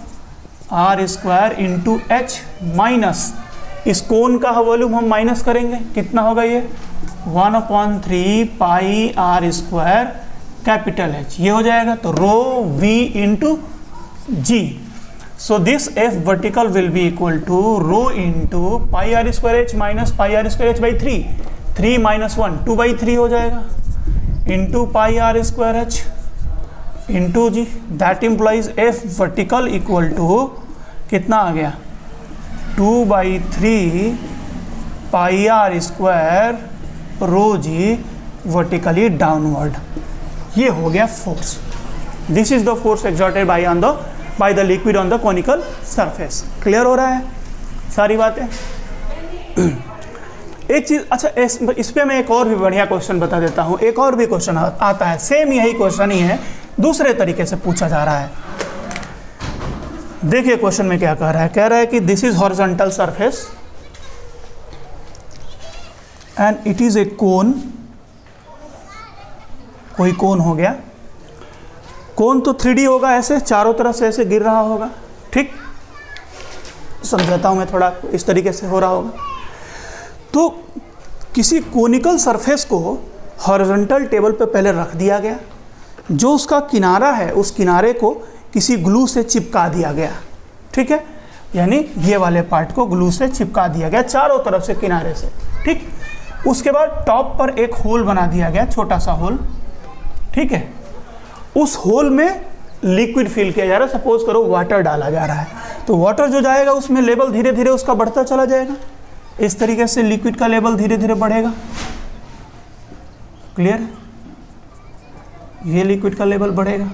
R square into H, minus इस कोन का वॉल्यूम हम माइनस करेंगे, कितना होगा ये 1/3 pi R square capital H, ये हो जाएगा। तो rho V into G. So this F vertical will be equal to rho into pi r square h minus pi r square h by 3, 3 minus 1 2/3 हो जाएगा, into pi r square h into g। That implies F vertical equal to कितना आ गया, 2/3 pi r square rho g vertically downward। ये हो गया force. This is the force exerted by the liquid on the conical surface। Clear हो रहा है सारी बातें। एक चीज, अच्छा इस पे मैं एक और भी बढ़िया क्वेश्चन बता देता हूँ। एक और भी क्वेश्चन आता है, सेम यही क्वेश्चन ही है, दूसरे तरीके से पूछा जा रहा है। देखिए क्वेश्चन में क्या कह रहा है, कह रहा है कि this is horizontal surface and it is a cone. कोई कोन हो गया, कोन तो 3D होगा, ऐसे चारों तरफ से ऐसे गिर रहा होगा, ठीक। समझाता हूं मैं थोड़ा, इस तरीके से हो रहा होगा। तो किसी कोनिकल सरफेस को हॉरिजॉन्टल टेबल पे पहले रख दिया गया, जो उसका किनारा है उस किनारे को किसी ग्लू से चिपका दिया गया, ठीक है, यानी ये वाले पार्ट को ग्लू से चिपका दिया गया चारों तरफ से किनारे से, ठीक। उसके बाद टॉप पर एक होल बना दिया गया, छोटा सा होल, ठीक है। उस होल में लिक्विड फिल किया जा रहा है, सपोज करो वाटर डाला जा रहा है, तो वाटर जो जाएगा उसमें लेवल धीरे धीरे उसका बढ़ता चला जाएगा। इस तरीके से लिक्विड का लेवल धीरे धीरे बढ़ेगा। क्लियर है? ये लिक्विड का लेवल बढ़ेगा।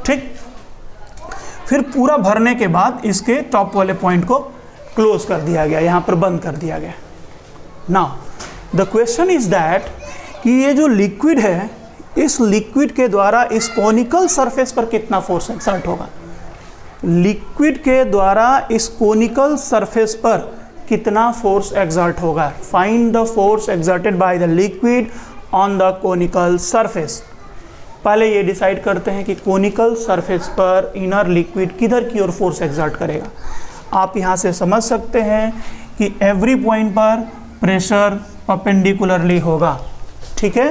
ठीक, फिर पूरा भरने के बाद इसके टॉप वाले पॉइंट को क्लोज कर दिया गया, यहां पर बंद कर दिया गया। Now the question is that कि ये जो लिक्विड है, इस लिक्विड के द्वारा इस कोनिकल सरफेस पर कितना फोर्स एक्सर्ट होगा। लिक्विड के द्वारा इस कोनिकल सरफेस पर कितना फोर्स एक्सर्ट होगा। Find the force exerted by the liquid on the conical surface. पहले ये डिसाइड करते हैं कि कोनिकल सरफेस पर इनर लिक्विड किधर की ओर फोर्स एक्सर्ट करेगा। आप यहाँ से समझ सकते हैं कि एवरी पॉइंट पर प्रेशर परपेंडिकुलरली होगा, ठीक है,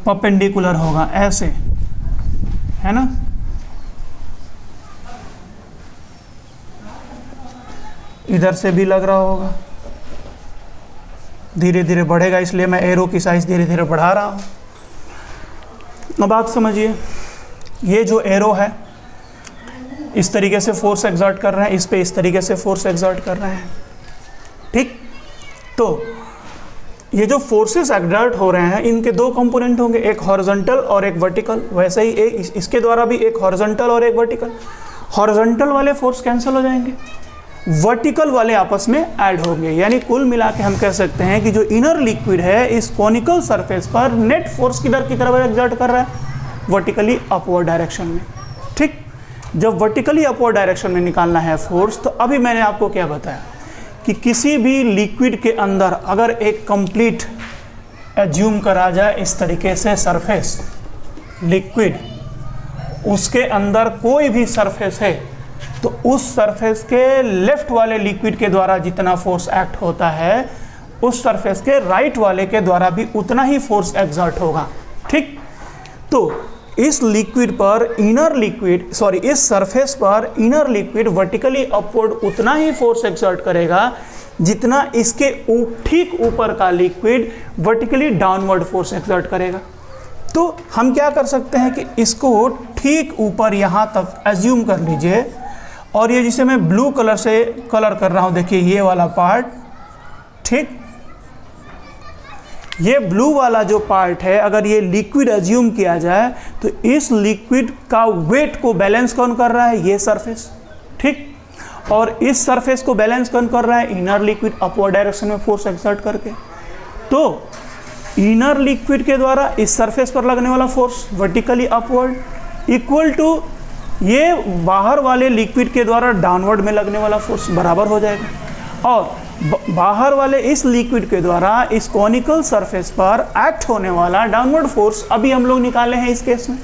परपेंडिकुलर होगा, ऐसे, है ना। इधर से भी लग रहा होगा, धीरे धीरे बढ़ेगा, इसलिए मैं एरो की साइज धीरे धीरे बढ़ा रहा हूँ। अब आप समझिए, ये जो एरो है इस तरीके से फोर्स एक्सर्ट कर रहे हैं, इस पे इस तरीके से फोर्स एक्सर्ट कर रहे हैं, ठीक। तो ये जो फोर्सेस एक्सर्ट हो रहे हैं इनके दो कंपोनेंट होंगे, एक हॉरिजॉन्टल और एक वर्टिकल। वैसे ही एक इसके द्वारा भी एक हॉरिजॉन्टल और एक वर्टिकल। हॉरिजॉन्टल वाले फोर्स कैंसिल हो जाएंगे, वर्टिकल वाले आपस में ऐड होंगे, यानी कुल मिला के हम कह सकते हैं कि जो इनर लिक्विड है इस कोनिकल सरफेस पर नेट फोर्स किधर की तरफ एक्सर्ट कर रहा है, वर्टिकली अपवर्ड डायरेक्शन में, ठीक। जब वर्टिकली अपवर्ड डायरेक्शन में निकालना है फोर्स, तो अभी मैंने आपको क्या बताया कि किसी भी लिक्विड के अंदर अगर एक कंप्लीट एज्यूम करा जाए इस तरीके से सरफेस लिक्विड, उसके अंदर कोई भी सरफेस है, तो उस सरफेस के लेफ्ट वाले लिक्विड के द्वारा जितना फोर्स एक्ट होता है, उस सरफेस के राइट वाले के द्वारा भी उतना ही फोर्स एक्सर्ट होगा, ठीक। तो इस लिक्विड पर इनर लिक्विड इस सरफेस पर इनर लिक्विड वर्टिकली अपवर्ड उतना ही फोर्स एक्सर्ट करेगा जितना इसके ठीक ऊपर का liquid vertically downward force exert करेगा। तो हम क्या कर सकते हैं कि इसको ठीक ऊपर यहाँ तक एज्यूम कर लीजिए, और ये जिसे मैं ब्लू कलर से कलर कर रहा हूँ, देखिए ये वाला पार्ट, ठीक। ये ब्लू वाला जो पार्ट है, अगर ये लिक्विड एज्यूम किया जाए तो इस लिक्विड का वेट को बैलेंस कौन कर रहा है, ये सरफेस, ठीक। और इस सरफेस को बैलेंस कौन कर रहा है, इनर लिक्विड अपवर्ड डायरेक्शन में फोर्स एक्सर्ट करके। तो इनर लिक्विड के द्वारा इस सरफेस पर लगने वाला force vertically upward equal to ये बाहर वाले लिक्विड के द्वारा डाउनवर्ड में लगने वाला फोर्स बराबर हो जाएगा। और बाहर वाले इस लिक्विड के द्वारा इस कॉनिकल सरफेस पर एक्ट होने वाला डाउनवर्ड फोर्स अभी हम लोग निकाले हैं इस केस में,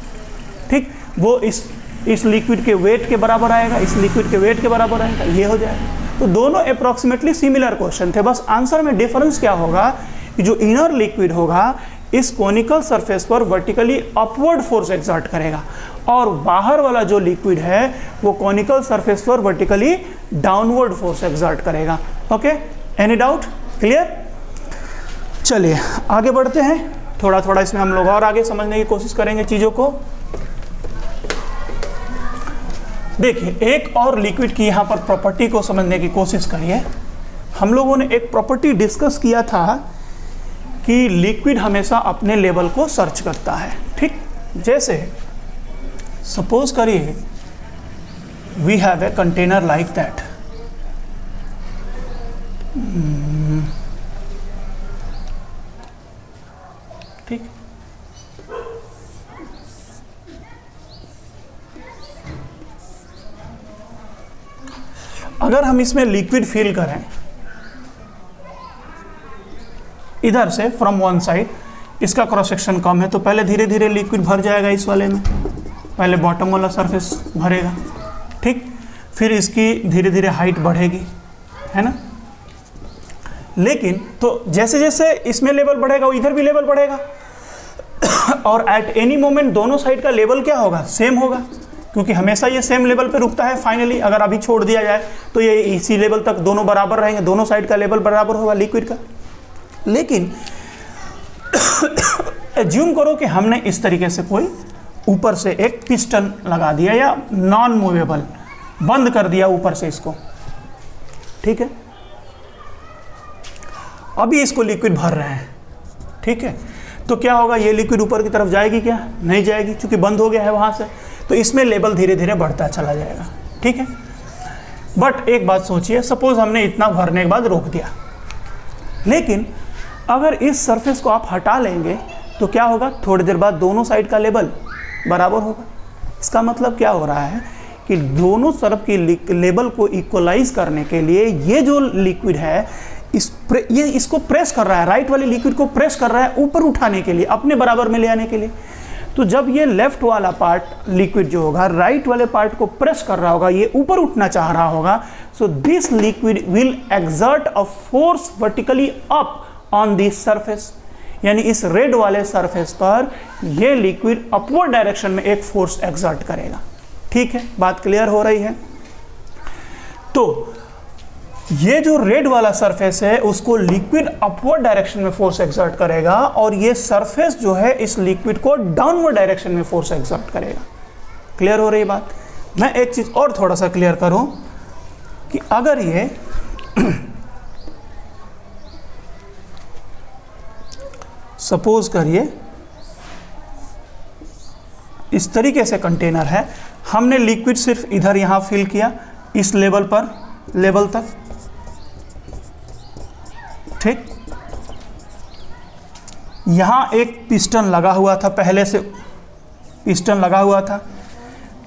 ठीक। वो इस लिक्विड के वेट के बराबर आएगा, इस लिक्विड के वेट के बराबर आएगा, ये हो जाएगा। तो दोनों अप्रॉक्सीमेटली सिमिलर क्वेश्चन थे, बस आंसर में डिफरेंस क्या होगा कि जो इनर लिक्विड होगा इस कॉनिकल सरफेस पर वर्टिकली अपवर्ड फोर्स एक्सर्ट करेगा, और बाहर वाला जो लिक्विड है वो कॉनिकल सरफेस पर वर्टिकली डाउनवर्ड फोर्स एक्सर्ट करेगा। Okay, any doubt, clear? चलिए आगे बढ़ते हैं, थोड़ा थोड़ा इसमें हम लोग और आगे समझने की कोशिश करेंगे चीज़ों को। देखिए एक और लिक्विड की यहाँ पर प्रॉपर्टी को समझने की कोशिश करिए। हम लोगों ने एक प्रॉपर्टी डिस्कस किया था कि लिक्विड हमेशा अपने लेवल को सर्च करता है, ठीक। जैसे सपोज करिए we have a container like that, ठीक। अगर हम इसमें लिक्विड फिल करें इधर से फ्रॉम वन साइड, इसका क्रॉस सेक्शन कम है तो पहले धीरे धीरे लिक्विड भर जाएगा इस वाले में, पहले बॉटम वाला सरफेस भरेगा, ठीक। फिर इसकी धीरे धीरे हाइट बढ़ेगी, है ना। लेकिन तो जैसे जैसे इसमें लेवल बढ़ेगा इधर भी लेवल बढ़ेगा और एट एनी मोमेंट दोनों साइड का लेवल क्या होगा, सेम होगा, क्योंकि हमेशा ये सेम लेवल पे रुकता है। फाइनली अगर अभी छोड़ दिया जाए तो ये इसी लेवल तक दोनों बराबर रहेंगे, दोनों साइड का लेवल बराबर होगा लिक्विड का। लेकिन एज्यूम करो कि हमने इस तरीके से कोई ऊपर से एक पिस्टन लगा दिया या नॉन मूवेबल बंद कर दिया ऊपर से इसको, ठीक है। अभी इसको लिक्विड भर रहे हैं, ठीक है। तो क्या होगा, ये लिक्विड ऊपर की तरफ जाएगी क्या, नहीं जाएगी, क्योंकि बंद हो गया है वहाँ से। तो इसमें लेवल धीरे धीरे बढ़ता चला जाएगा, ठीक है। बट एक बात सोचिए, सपोज हमने इतना भरने के बाद रोक दिया, लेकिन अगर इस सरफेस को आप हटा लेंगे तो क्या होगा, थोड़ी देर बाद दोनों साइड का लेवल बराबर होगा। इसका मतलब क्या हो रहा है कि दोनों तरफ की लेवल को इक्वलाइज करने के लिए ये जो लिक्विड है ये इसको प्रेस कर रहा है, राइट वाले लिक्विड को प्रेस कर रहा है ऊपर उठाने के लिए, अपने बराबर में ले आने के लिए। तो जब ये लेफ्ट वाला पार्ट लिक्विड जो होगा राइट वाले पार्ट को प्रेस कर रहा होगा, ये ऊपर उठना चाह रहा होगा, so this liquid will exert a force vertically up on this surface. यानी इस रेड वाले सरफेस पर ये लिक्विड अपवर्ड डायरेक्शन में एक फोर्स एक्सर्ट करेगा, ठीक है। बात क्लियर हो रही है। तो ये जो रेड वाला सरफेस है उसको लिक्विड अपवर्ड डायरेक्शन में फोर्स एक्सर्ट करेगा और ये सरफेस जो है इस लिक्विड को डाउनवर्ड डायरेक्शन में फोर्स एक्सर्ट करेगा। क्लियर हो रही बात। मैं एक चीज और थोड़ा सा क्लियर करूं कि अगर ये सपोज करिए इस तरीके से कंटेनर है, हमने लिक्विड सिर्फ इधर यहां फिल किया इस लेवल पर, लेवल तक, ठीक। यहां एक पिस्टन लगा हुआ था, पहले से पिस्टन लगा हुआ था,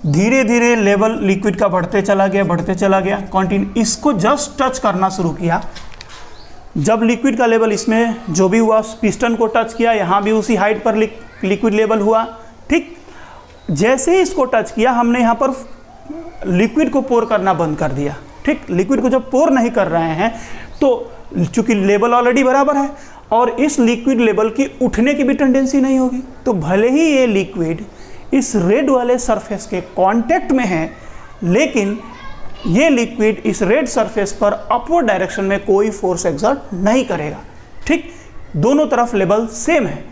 धीरे धीरे लेवल लिक्विड का बढ़ते चला गया, बढ़ते चला गया, कंटिन्यू। इसको जस्ट टच करना शुरू किया, जब लिक्विड का लेवल इसमें जो भी हुआ पिस्टन को टच किया, यहां भी उसी हाइट पर लिक्विड लेवल हुआ, ठीक। जैसे ही इसको टच किया हमने यहां पर लिक्विड को पोर करना बंद कर दिया, ठीक। लिक्विड को जब पोर नहीं कर रहे हैं तो चूंकि लेवल ऑलरेडी बराबर है और इस लिक्विड लेवल की उठने की भी टेंडेंसी नहीं होगी, तो भले ही ये लिक्विड इस रेड वाले सरफेस के कांटेक्ट में है, लेकिन ये लिक्विड इस रेड सरफेस पर अपवर्ड डायरेक्शन में कोई फोर्स एक्सर्ट नहीं करेगा, ठीक। दोनों तरफ लेवल सेम है।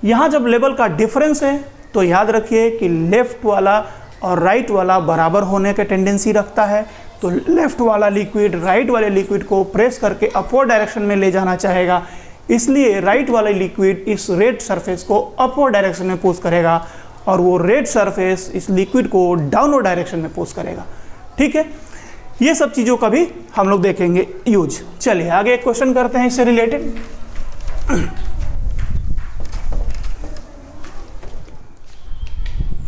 यहाँ जब लेवल का डिफरेंस है तो याद रखिए कि लेफ्ट वाला और राइट वाला बराबर होने के टेंडेंसी रखता है, तो लेफ्ट वाला लिक्विड राइट वाले लिक्विड को प्रेस करके अपवर्ड डायरेक्शन में ले जाना चाहेगा, इसलिए राइट वाला लिक्विड इस रेड सरफेस को अपवर्ड डायरेक्शन में पुश करेगा और वो रेड सरफेस इस लिक्विड को डाउनवर्ड डायरेक्शन में पुश करेगा, ठीक है। ये सब चीज़ों का भी हम लोग देखेंगे यूज। चलिए आगे एक क्वेश्चन करते हैं इससे रिलेटेड।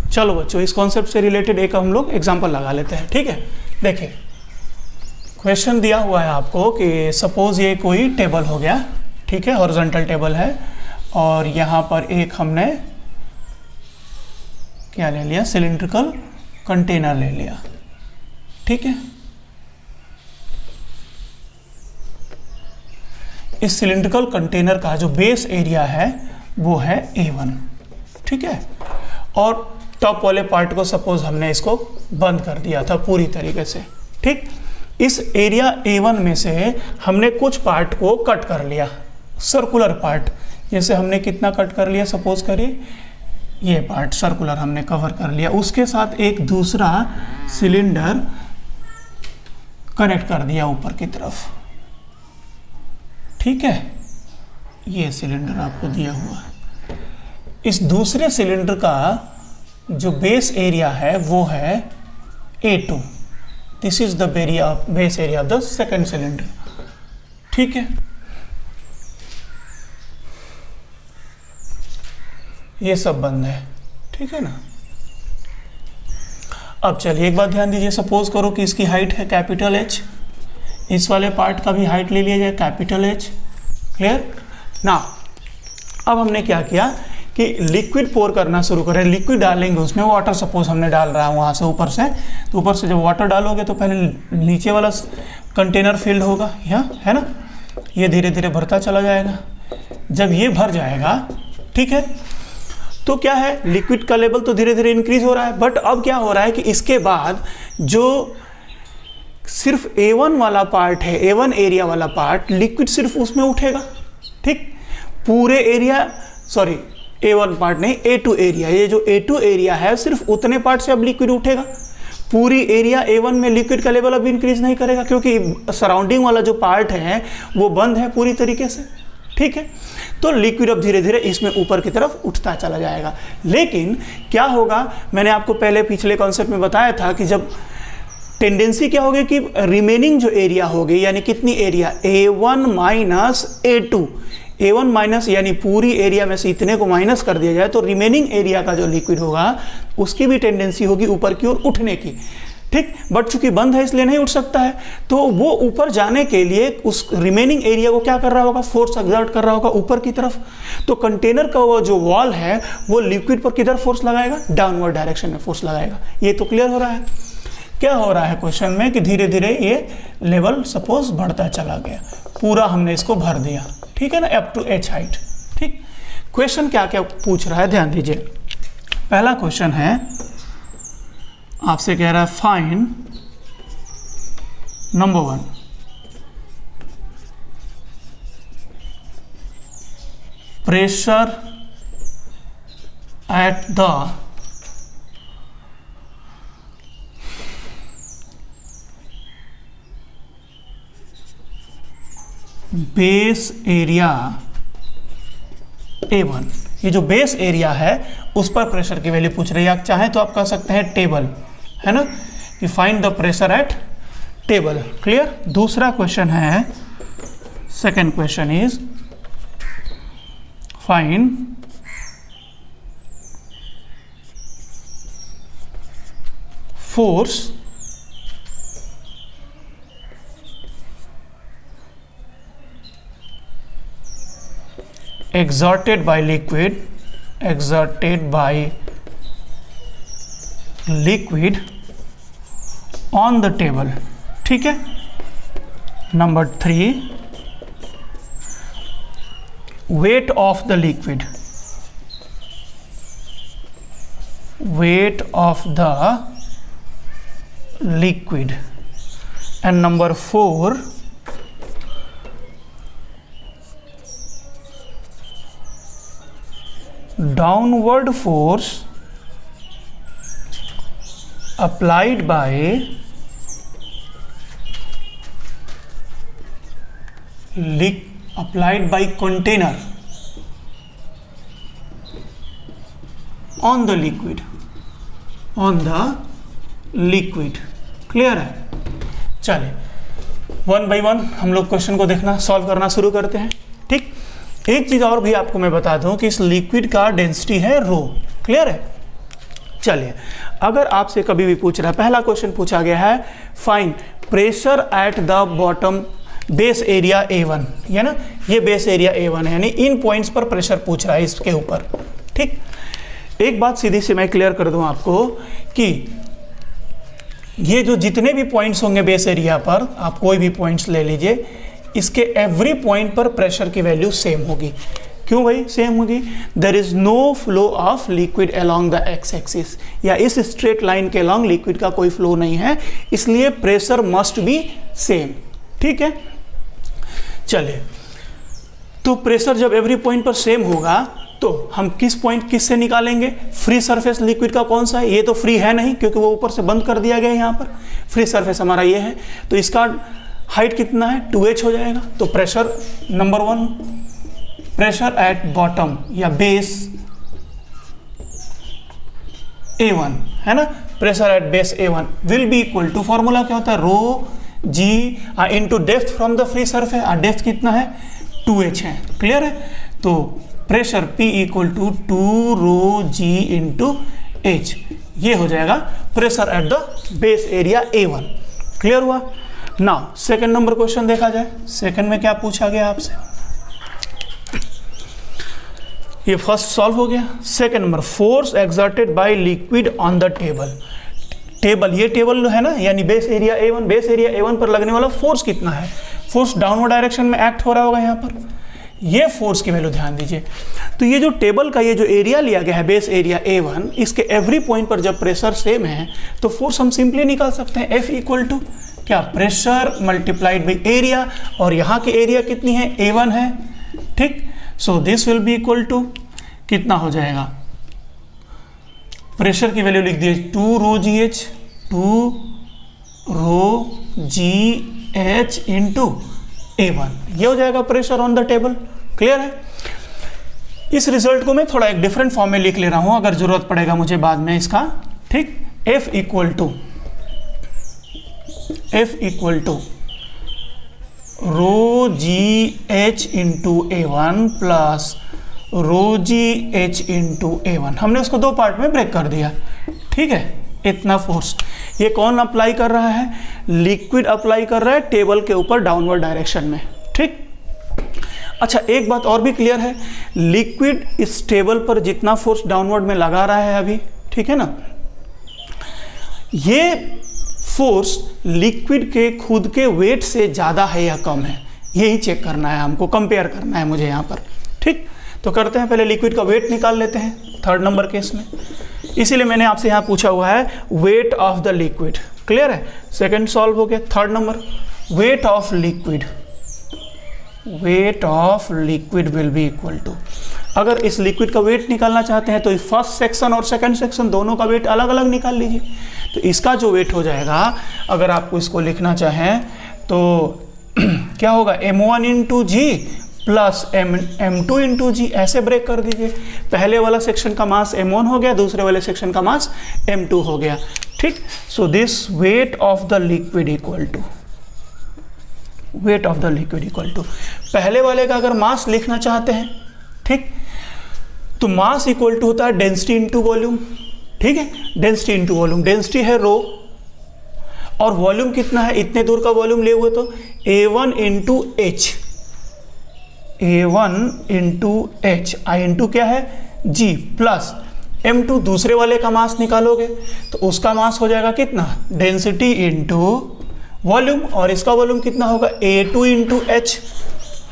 चलो बच्चों, इस कॉन्सेप्ट से रिलेटेड एक हम लोग एग्जांपल लगा लेते हैं, ठीक है। देखिए क्वेश्चन दिया हुआ है आपको कि सपोज ये कोई टेबल हो गया, ठीक है, हॉरिजॉन्टल टेबल है और यहाँ पर एक हमने क्या ले लिया, सिलिंड्रिकल कंटेनर ले लिया, ठीक है। इस सिलिंड्रिकल कंटेनर का जो बेस एरिया है वो है A1, ठीक है, और टॉप वाले पार्ट को सपोज हमने इसको बंद कर दिया था पूरी तरीके से, ठीक। इस एरिया A1 में से हमने कुछ पार्ट को कट कर लिया, सर्कुलर पार्ट, जैसे हमने कितना कट कर लिया, सपोज करिए ये पार्ट सर्कुलर हमने कवर कर लिया, उसके साथ एक दूसरा सिलेंडर कनेक्ट कर दिया ऊपर की तरफ, ठीक है। ये सिलेंडर आपको दिया हुआ है। इस दूसरे सिलेंडर का जो बेस एरिया है वो है A2, this is the base area of the second cylinder, ठीक है। ये सब बंद है, ठीक है ना। अब चलिए एक बात ध्यान दीजिए, सपोज करो कि इसकी हाइट है कैपिटल H, इस वाले पार्ट का भी हाइट ले लिया जाए कैपिटल H, क्लियर ना। अब हमने क्या किया कि लिक्विड पोर करना शुरू करें, लिक्विड डालेंगे उसमें, वाटर सपोज हमने डाल रहा है वहाँ से ऊपर से, तो ऊपर से जब वाटर डालोगे तो पहले नीचे वाला कंटेनर फिल्ड होगा यहाँ, है ना, ये धीरे धीरे भरता चला जाएगा। जब ये भर जाएगा, ठीक है, तो क्या है, लिक्विड का लेवल तो धीरे धीरे इंक्रीज हो रहा है, बट अब क्या हो रहा है कि इसके बाद जो सिर्फ A1 वाला पार्ट है, A1 एरिया वाला पार्ट, लिक्विड सिर्फ उसमें उठेगा, ठीक, पूरे एरिया, सॉरी A1 पार्ट नहीं, A2 एरिया, ये जो A2 एरिया है सिर्फ उतने पार्ट से अब लिक्विड उठेगा, पूरी एरिया A1 में लिक्विड का लेवल अब इंक्रीज नहीं करेगा, क्योंकि सराउंडिंग वाला जो पार्ट है वो बंद है पूरी तरीके से, ठीक है। तो लिक्विड अब धीरे धीरे इसमें ऊपर की तरफ उठता चला जाएगा। लेकिन क्या होगा, मैंने आपको पहले पिछले कॉन्सेप्ट में बताया था कि जब टेंडेंसी क्या होगी कि रिमेनिंग जो एरिया होगी, यानी कितनी area, A1 minus A2, A1 minus यानी पूरी एरिया में से इतने को माइनस कर दिया जाए तो रिमेनिंग एरिया का जो लिक्विड होगा उसकी भी टेंडेंसी होगी ऊपर की ओर उठने की, ठीक, बट चूंकि बंद है इसलिए नहीं उठ सकता है, तो वो ऊपर जाने के लिए उस रिमेनिंग एरिया को क्या कर रहा होगा, फोर्स एक्सर्ट कर रहा होगा ऊपर की तरफ। तो कंटेनर का वो जो वॉल है वो लिक्विड पर किधर फोर्स लगाएगा, डाउनवर्ड डायरेक्शन में फोर्स लगाएगा। ये तो क्लियर हो रहा है। क्या हो रहा है क्वेश्चन में कि धीरे धीरे ये लेवल सपोज बढ़ता चला गया, पूरा हमने इसको भर दिया, ठीक है ना, अप टू H हाइट, ठीक। क्वेश्चन क्या क्या पूछ रहा है, ध्यान दीजिए। पहला क्वेश्चन है, आपसे कह रहा है find number 1 pressure at the base area A1। ये जो बेस एरिया है उस पर प्रेशर की वैल्यू पूछ रही है। आप चाहें तो आप कह सकते हैं टेबल, है ना, कि find the pressure at table. Clear. दूसरा क्वेश्चन है, second question is find force exerted by liquid on the table, ठीक है। Number 3 weight of the liquid, and number 4 downward force applied by container on the liquid। Clear है। चलिए 1 by 1 हम लोग question को देखना, सॉल्व करना शुरू करते हैं, ठीक। एक चीज और भी आपको मैं बता दूं कि इस लिक्विड का डेंसिटी है रो। क्लियर है। चलिए, अगर आपसे कभी भी पूछ रहा है, पहला क्वेश्चन पूछा गया है find pressure at the bottom base area A1, है ना, ये बेस एरिया A1 है, यानी इन पॉइंट्स पर प्रेशर पूछ रहा है इसके ऊपर, ठीक। एक बात सीधी सी मैं क्लियर कर दूं आपको कि ये जो जितने भी पॉइंट्स होंगे बेस एरिया पर, आप कोई भी पॉइंट्स ले लीजिए, इसके एवरी पॉइंट पर प्रेशर की वैल्यू सेम होगी। क्यों भाई सेम होगी? There is no flow of liquid along the X axis, या इस स्ट्रेट लाइन के अलोंग लिक्विड का कोई फ्लो नहीं है, इसलिए प्रेशर मस्ट बी सेम, ठीक है। चलिए, तो प्रेशर जब एवरी पॉइंट पर सेम होगा तो हम किस पॉइंट किस से निकालेंगे? फ्री सरफेस लिक्विड का कौन सा है? ये तो फ्री है नहीं क्योंकि वो ऊपर से बंद कर दिया गया है, यहाँ पर फ्री सरफेस हमारा ये है, तो इसका हाइट कितना है? 2h हो जाएगा। तो pressure number 1, pressure at bottom या बेस A1, है ना, pressure at base A1 will be equal to, formula क्या होता है? Rho ji into depth from the free surface, depth कितना है? 2h है। क्लियर है। तो pressure P equal to 2 rho ji into H, ये हो जाएगा pressure at the base area A1। Clear हुआ। नाउ सेकंड नंबर क्वेश्चन देखा जाए। सेकंड में क्या पूछा गया आपसे? ये फर्स्ट सॉल्व हो गया। Second number, force exerted by liquid on the table. Table, ये टेबल है ना, यानी base area A1, base area A1 पर लगने वाला फोर्स कितना है? फोर्स डाउनवर्ड डायरेक्शन में एक्ट हो रहा होगा यहाँ पर, ये फोर्स की वैल्यू ध्यान दीजिए। तो ये जो टेबल का ये जो एरिया लिया गया है बेस एरिया A1, इसके एवरी पॉइंट पर जब प्रेशर सेम है तो फोर्स हम सिंपली निकाल सकते हैं, F इक्वल टू क्या, प्रेशर मल्टीप्लाइड बाई एरिया, और यहाँ की एरिया कितनी है, A1 है, ठीक। So this will be equal to कितना हो जाएगा, प्रेशर की वैल्यू लिख दिए 2 रो जी एच, 2 रो जी एच इंटू A1, ये हो जाएगा pressure on the table. Clear है? इस रिजल्ट को मैं थोड़ा एक डिफरेंट फॉर्म में लिख ले रहा हूं, अगर जरूरत पड़ेगा मुझे बाद में इसका, ठीक। F equal to rho ji H into A1 plus rho ji H into A1। हमने उसको दो पार्ट में ब्रेक कर दिया, ठीक है। इतना फोर्स ये कौन अप्लाई कर रहा है, लिक्विड अप्लाई कर रहा है टेबल के ऊपर डाउनवर्ड डायरेक्शन में, ठीक। अच्छा, एक बात और भी क्लियर है, लिक्विड इस टेबल पर जितना फोर्स डाउनवर्ड में लगा रहा है अभी, ठीक है ना, ये फोर्स लिक्विड के खुद के वेट से ज़्यादा है या कम है, यही चेक करना है हमको, कंपेयर करना है मुझे यहाँ पर, ठीक। तो करते हैं, पहले लिक्विड का वेट निकाल लेते हैं थर्ड नंबर केस में, इसीलिए मैंने आपसे यहाँ पूछा हुआ है weight of the liquid. Clear है? सेकंड सॉल्व हो गया। Third number, weight of liquid, weight of liquid will be equal to, अगर इस लिक्विड का वेट निकालना चाहते हैं तो फर्स्ट सेक्शन और सेकंड सेक्शन दोनों का वेट अलग अलग निकाल लीजिए। तो इसका जो वेट हो जाएगा, अगर आपको इसको लिखना चाहें तो क्या होगा, M1 इंटू जी प्लस M2 इंटू जी, ऐसे ब्रेक कर दीजिए। पहले वाला सेक्शन का मास M1 हो गया, दूसरे वाले सेक्शन का मास M2 हो गया, ठीक। So this weight of the liquid equal to, weight of the liquid equal to, पहले वाले का अगर मास लिखना चाहते हैं, ठीक, तो मास इक्वल टू होता है डेंसिटी इंटू वॉल्यूम, ठीक है। डेंसिटी इंटू वॉल्यूम, डेंसिटी है रो और वॉल्यूम कितना है, इतने दूर का वॉल्यूम ले हुए तो A1 into H, A1 into H, I into क्या है G, प्लस M2 दूसरे वाले का मास निकालोगे तो उसका मास हो जाएगा कितना, डेंसिटी इंटू वॉल्यूम, और इसका वॉल्यूम कितना होगा A2 into H,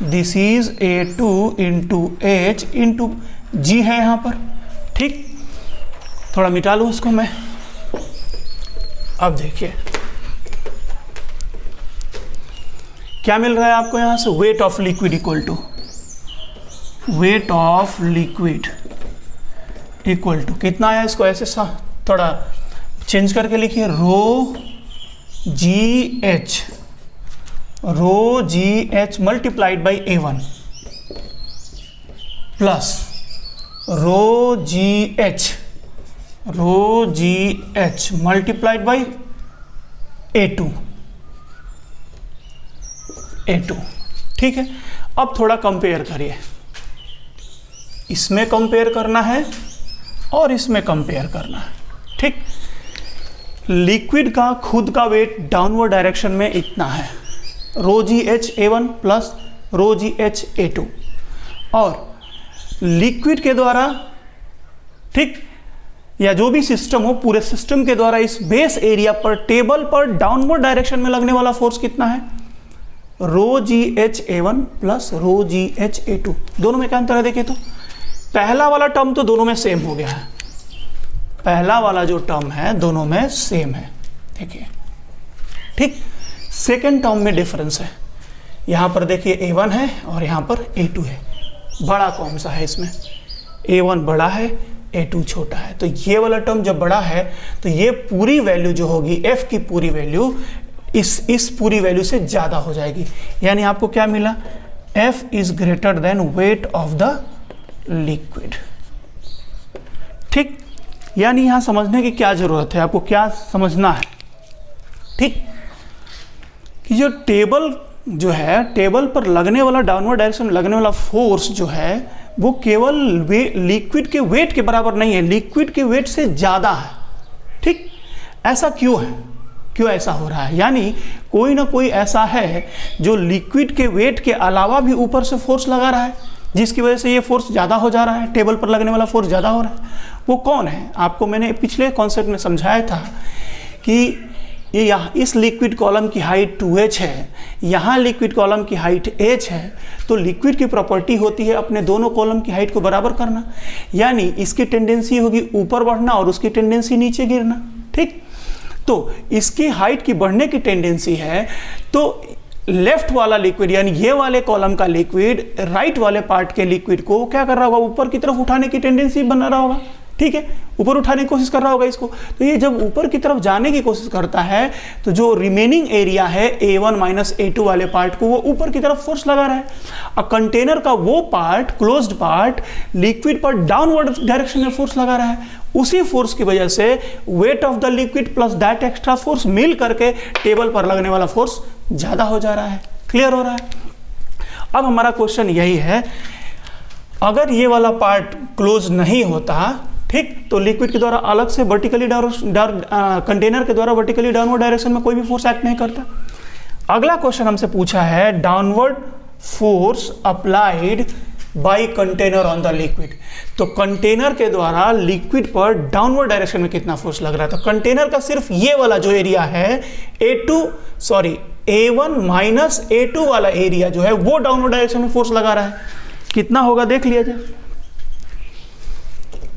this is A2 into H into G है यहाँ पर, ठीक। थोड़ा मिटा लूँ इसको मैं, अब देखिए क्या मिल रहा है आपको यहाँ से, weight of liquid equal to, weight of liquid equal to कितना आया, इसको ऐसे थोड़ा चेंज करके लिखिए, rho ji H multiplied by A1 plus rho ji H multiplied by A2, ठीक है। अब थोड़ा कंपेयर करिए, इसमें कंपेयर करना है और इसमें कंपेयर करना है, ठीक। लिक्विड का खुद का वेट डाउनवर्ड डायरेक्शन में इतना है, रो जी एच A1 प्लस रो जी एच A2, और लिक्विड के द्वारा, ठीक, या जो भी सिस्टम हो, पूरे सिस्टम के द्वारा इस बेस एरिया पर टेबल पर डाउनवर्ड डायरेक्शन में लगने वाला फोर्स कितना है, रो जी एच A1 प्लस रो जी एच A2। दोनों में क्या अंतर है देखिए, तो पहला वाला टर्म तो दोनों में सेम हो गया है, पहला वाला जो टर्म है दोनों में सेम है, देखिए, ठीक। सेकेंड टर्म में डिफरेंस है, यहाँ पर देखिए A1 है और यहाँ पर A2 है, बड़ा कौन सा है इसमें, A1 बड़ा है, A2 छोटा है। तो ये वाला टर्म जब बड़ा है तो ये पूरी वैल्यू जो होगी, F की पूरी वैल्यू इस पूरी वैल्यू से ज़्यादा हो जाएगी, यानी आपको क्या मिला, F is greater than wait of the liquid, ठीक। यानी यहाँ समझने की क्या ज़रूरत है, आपको क्या समझना है, ठीक, कि जो टेबल जो है, टेबल पर लगने वाला डाउनवर्ड डायरेक्शन में लगने वाला फोर्स जो है वो केवल लिक्विड के वेट के बराबर नहीं है, लिक्विड के वेट से ज़्यादा है, ठीक। ऐसा क्यों है, क्यों ऐसा हो रहा है, यानी कोई ना कोई ऐसा है जो लिक्विड के वेट के अलावा भी ऊपर से फोर्स लगा रहा है, जिसकी वजह से ये फोर्स ज़्यादा हो जा रहा है, टेबल पर लगने वाला फोर्स ज़्यादा हो रहा है, वो कौन है? आपको मैंने पिछले कॉन्सेप्ट में समझाया था कि ये यहाँ इस लिक्विड कॉलम की हाइट 2h है, यहाँ लिक्विड कॉलम की हाइट h है, तो लिक्विड की प्रॉपर्टी होती है अपने दोनों कॉलम की हाइट को बराबर करना, यानी इसकी टेंडेंसी होगी ऊपर बढ़ना और उसकी टेंडेंसी नीचे गिरना, ठीक। तो इसकी हाइट की बढ़ने की टेंडेंसी है, तो लेफ्ट वाला लिक्विड यानी ये वाले कॉलम का लिक्विड राइट वाले पार्ट के लिक्विड को क्या कर रहा होगा? ऊपर की तरफ उठाने की टेंडेंसी बना रहा होगा, ठीक है, ऊपर उठाने की कोशिश कर रहा होगा इसको। तो ये जब ऊपर की तरफ जाने की कोशिश करता है तो जो रिमेनिंग एरिया है A1 माइनस A2 वाले पार्ट को, वो ऊपर की तरफ फोर्स लगा रहा है। और कंटेनर का वो पार्ट, क्लोज्ड पार्ट, लिक्विड पर डाउनवर्ड डायरेक्शन में फोर्स लगा रहा है। उसी फोर्स की वजह से weight of the liquid plus that extra force मिल करके टेबल पर लगने वाला फोर्स ज़्यादा हो जा रहा है। क्लियर हो रहा है? अब हमारा क्वेश्चन यही है, अगर ये वाला पार्ट क्लोज नहीं होता, ठीक, तो लिक्विड के द्वारा अलग से वर्टिकली कंटेनर के द्वारा वर्टिकली डाउनवर्ड डायरेक्शन में कोई भी फोर्स एक्ट नहीं करता। अगला क्वेश्चन हमसे पूछा है downward force applied by container on the liquid. तो कंटेनर के द्वारा लिक्विड पर डाउनवर्ड डायरेक्शन में कितना फोर्स लग रहा है? तो कंटेनर का सिर्फ ये वाला जो एरिया है A1 माइनस A2 वाला एरिया जो है वो डाउनवर्ड डायरेक्शन में फोर्स लगा रहा है। कितना होगा देख लिया जाए।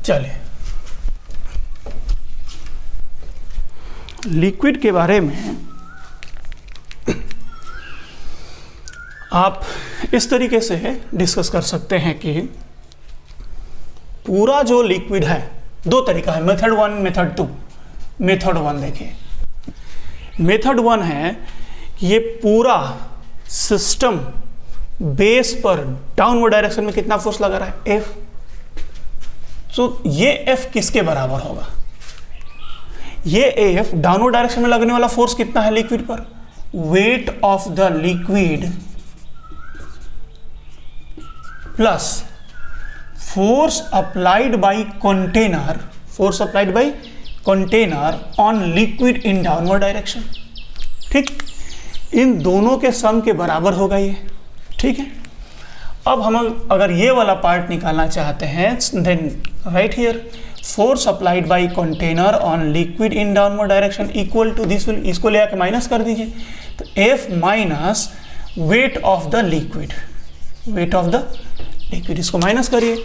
चलिए, लिक्विड के बारे में आप इस तरीके से डिस्कस कर सकते हैं कि पूरा जो लिक्विड है, दो तरीका है, मेथड 1, मेथड 2। मेथड 1 देखिए, मेथड 1 है कि ये पूरा सिस्टम बेस पर डाउनवर्ड डायरेक्शन में कितना फोर्स लगा रहा है? F। तो ये F किसके बराबर होगा? ये F डाउनवर्ड डायरेक्शन में लगने वाला फोर्स कितना है लिक्विड पर? Wait of the liquid plus force applied by container, force applied by container on liquid in downward direction, ठीक। इन दोनों के सम के बराबर होगा ये, ठीक है। अब हम अगर ये वाला पार्ट निकालना चाहते हैं, then right here force applied by container on liquid in downward direction equal to this will, इसको ले आके माइनस कर दीजिए, तो F minus weight of the liquid, weight of the liquid, इसको माइनस करिए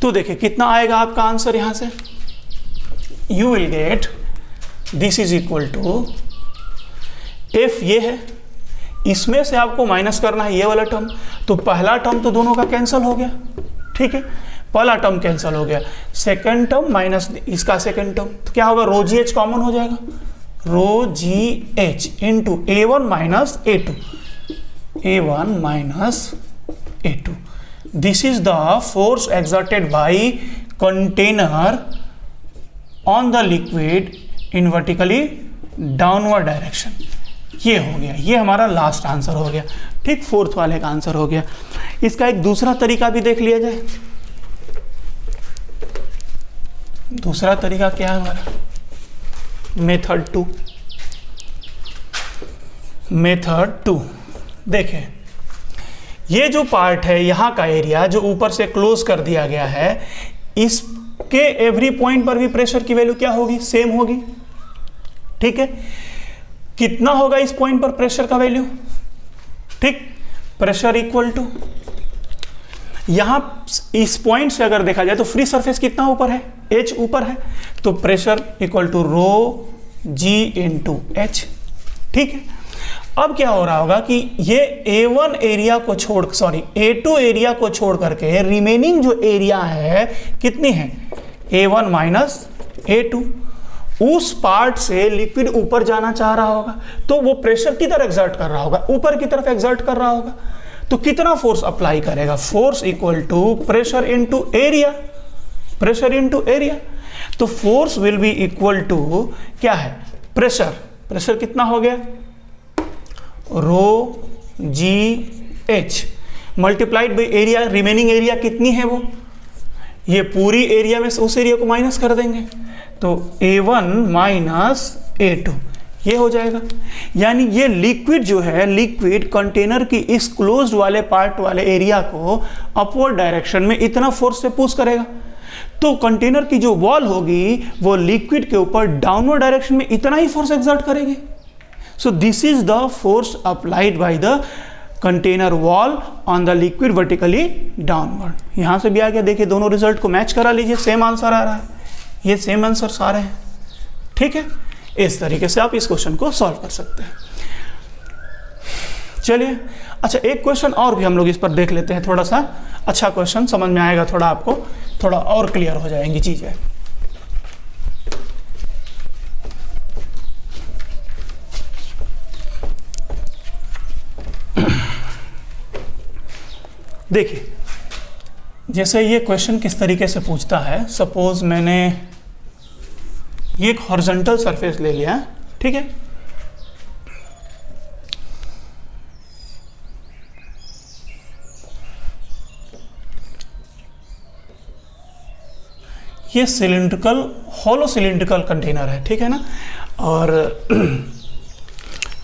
तो देखिए कितना आएगा आपका आंसर। यहां से you will get this is equal to F ये है, इसमें से आपको माइनस करना है ये वाला टर्म, तो पहला टर्म तो दोनों का कैंसिल हो गया, ठीक है, पहला टर्म कैंसिल हो गया, सेकंड टर्म माइनस इसका सेकंड टर्म, तो क्या होगा? रो जी एच कॉमन हो जाएगा, rho ji H into A1 minus A2, A1 minus A2, this is the force exerted by container on the liquid in vertically downward direction. ये हो गया, ये हमारा लास्ट आंसर हो गया, ठीक, फोर्थ वाले का आंसर हो गया। इसका एक दूसरा तरीका भी देख लिया जाए। दूसरा तरीका क्या है हमारा? मेथड 2। मेथड 2 देखें, ये जो पार्ट है यहाँ का एरिया जो ऊपर से क्लोज कर दिया गया है, इसके एवरी पॉइंट पर भी प्रेशर की वैल्यू क्या होगी? सेम होगी, ठीक है। कितना होगा इस पॉइंट पर प्रेशर का वैल्यू? ठीक, प्रेशर इक्वल टू, यहां इस पॉइंट से अगर देखा जाए तो फ्री सरफेस कितना ऊपर है? H ऊपर है, तो pressure equal to rho ji into h, ठीक है। अब क्या हो रहा होगा कि ये A1 एरिया को A2 एरिया को छोड़ करके रिमेनिंग जो एरिया है कितनी है? A1 minus A2। उस पार्ट से लिक्विड ऊपर जाना चाह रहा होगा, तो वो प्रेशर किधर एक्सर्ट कर रहा होगा? ऊपर की तरफ एक्सर्ट कर रहा होगा, तो कितना फोर्स अप्लाई करेगा? Force equal to pressure into area, pressure into area. तो force will be equal to क्या है? प्रेशर, प्रेशर कितना हो गया? Rho ji H multiplied by area, remaining area कितनी है वो? ये पूरी एरिया में से उस एरिया को माइनस कर देंगे, तो A1 माइनस A2, ये हो जाएगा। यानी ये लिक्विड जो है, लिक्विड कंटेनर की इस क्लोज्ड वाले पार्ट वाले एरिया को अपवर्ड डायरेक्शन में इतना फोर्स से पुश करेगा, तो कंटेनर की जो वॉल होगी वो लिक्विड के ऊपर डाउनवर्ड डायरेक्शन में इतना ही फोर्स एक्सर्ट करेगी। So this is the force applied by the container wall on the liquid vertically downward. यहां से भी आ गया, देखिए दोनों रिजल्ट को मैच करा लीजिए, सेम आंसर आ रहा है, ये सेम आंसर आ रहे हैं। ठीक है, इस तरीके से आप इस क्वेश्चन को सॉल्व कर सकते हैं। चलिए, अच्छा एक क्वेश्चन और भी हम लोग इस पर देख लेते हैं, थोड़ा सा अच्छा क्वेश्चन समझ में आएगा, थोड़ा आपको थोड़ा और क्लियर हो जाएंगी चीजें। देखिए, जैसे ये क्वेश्चन किस तरीके से पूछता है, सपोज मैंने ये एक हॉरिजॉन्टल सरफेस ले लिया, ठीक है, ये सिलिंड्रिकल, हॉलो सिलिंड्रिकल कंटेनर है, ठीक है ना, और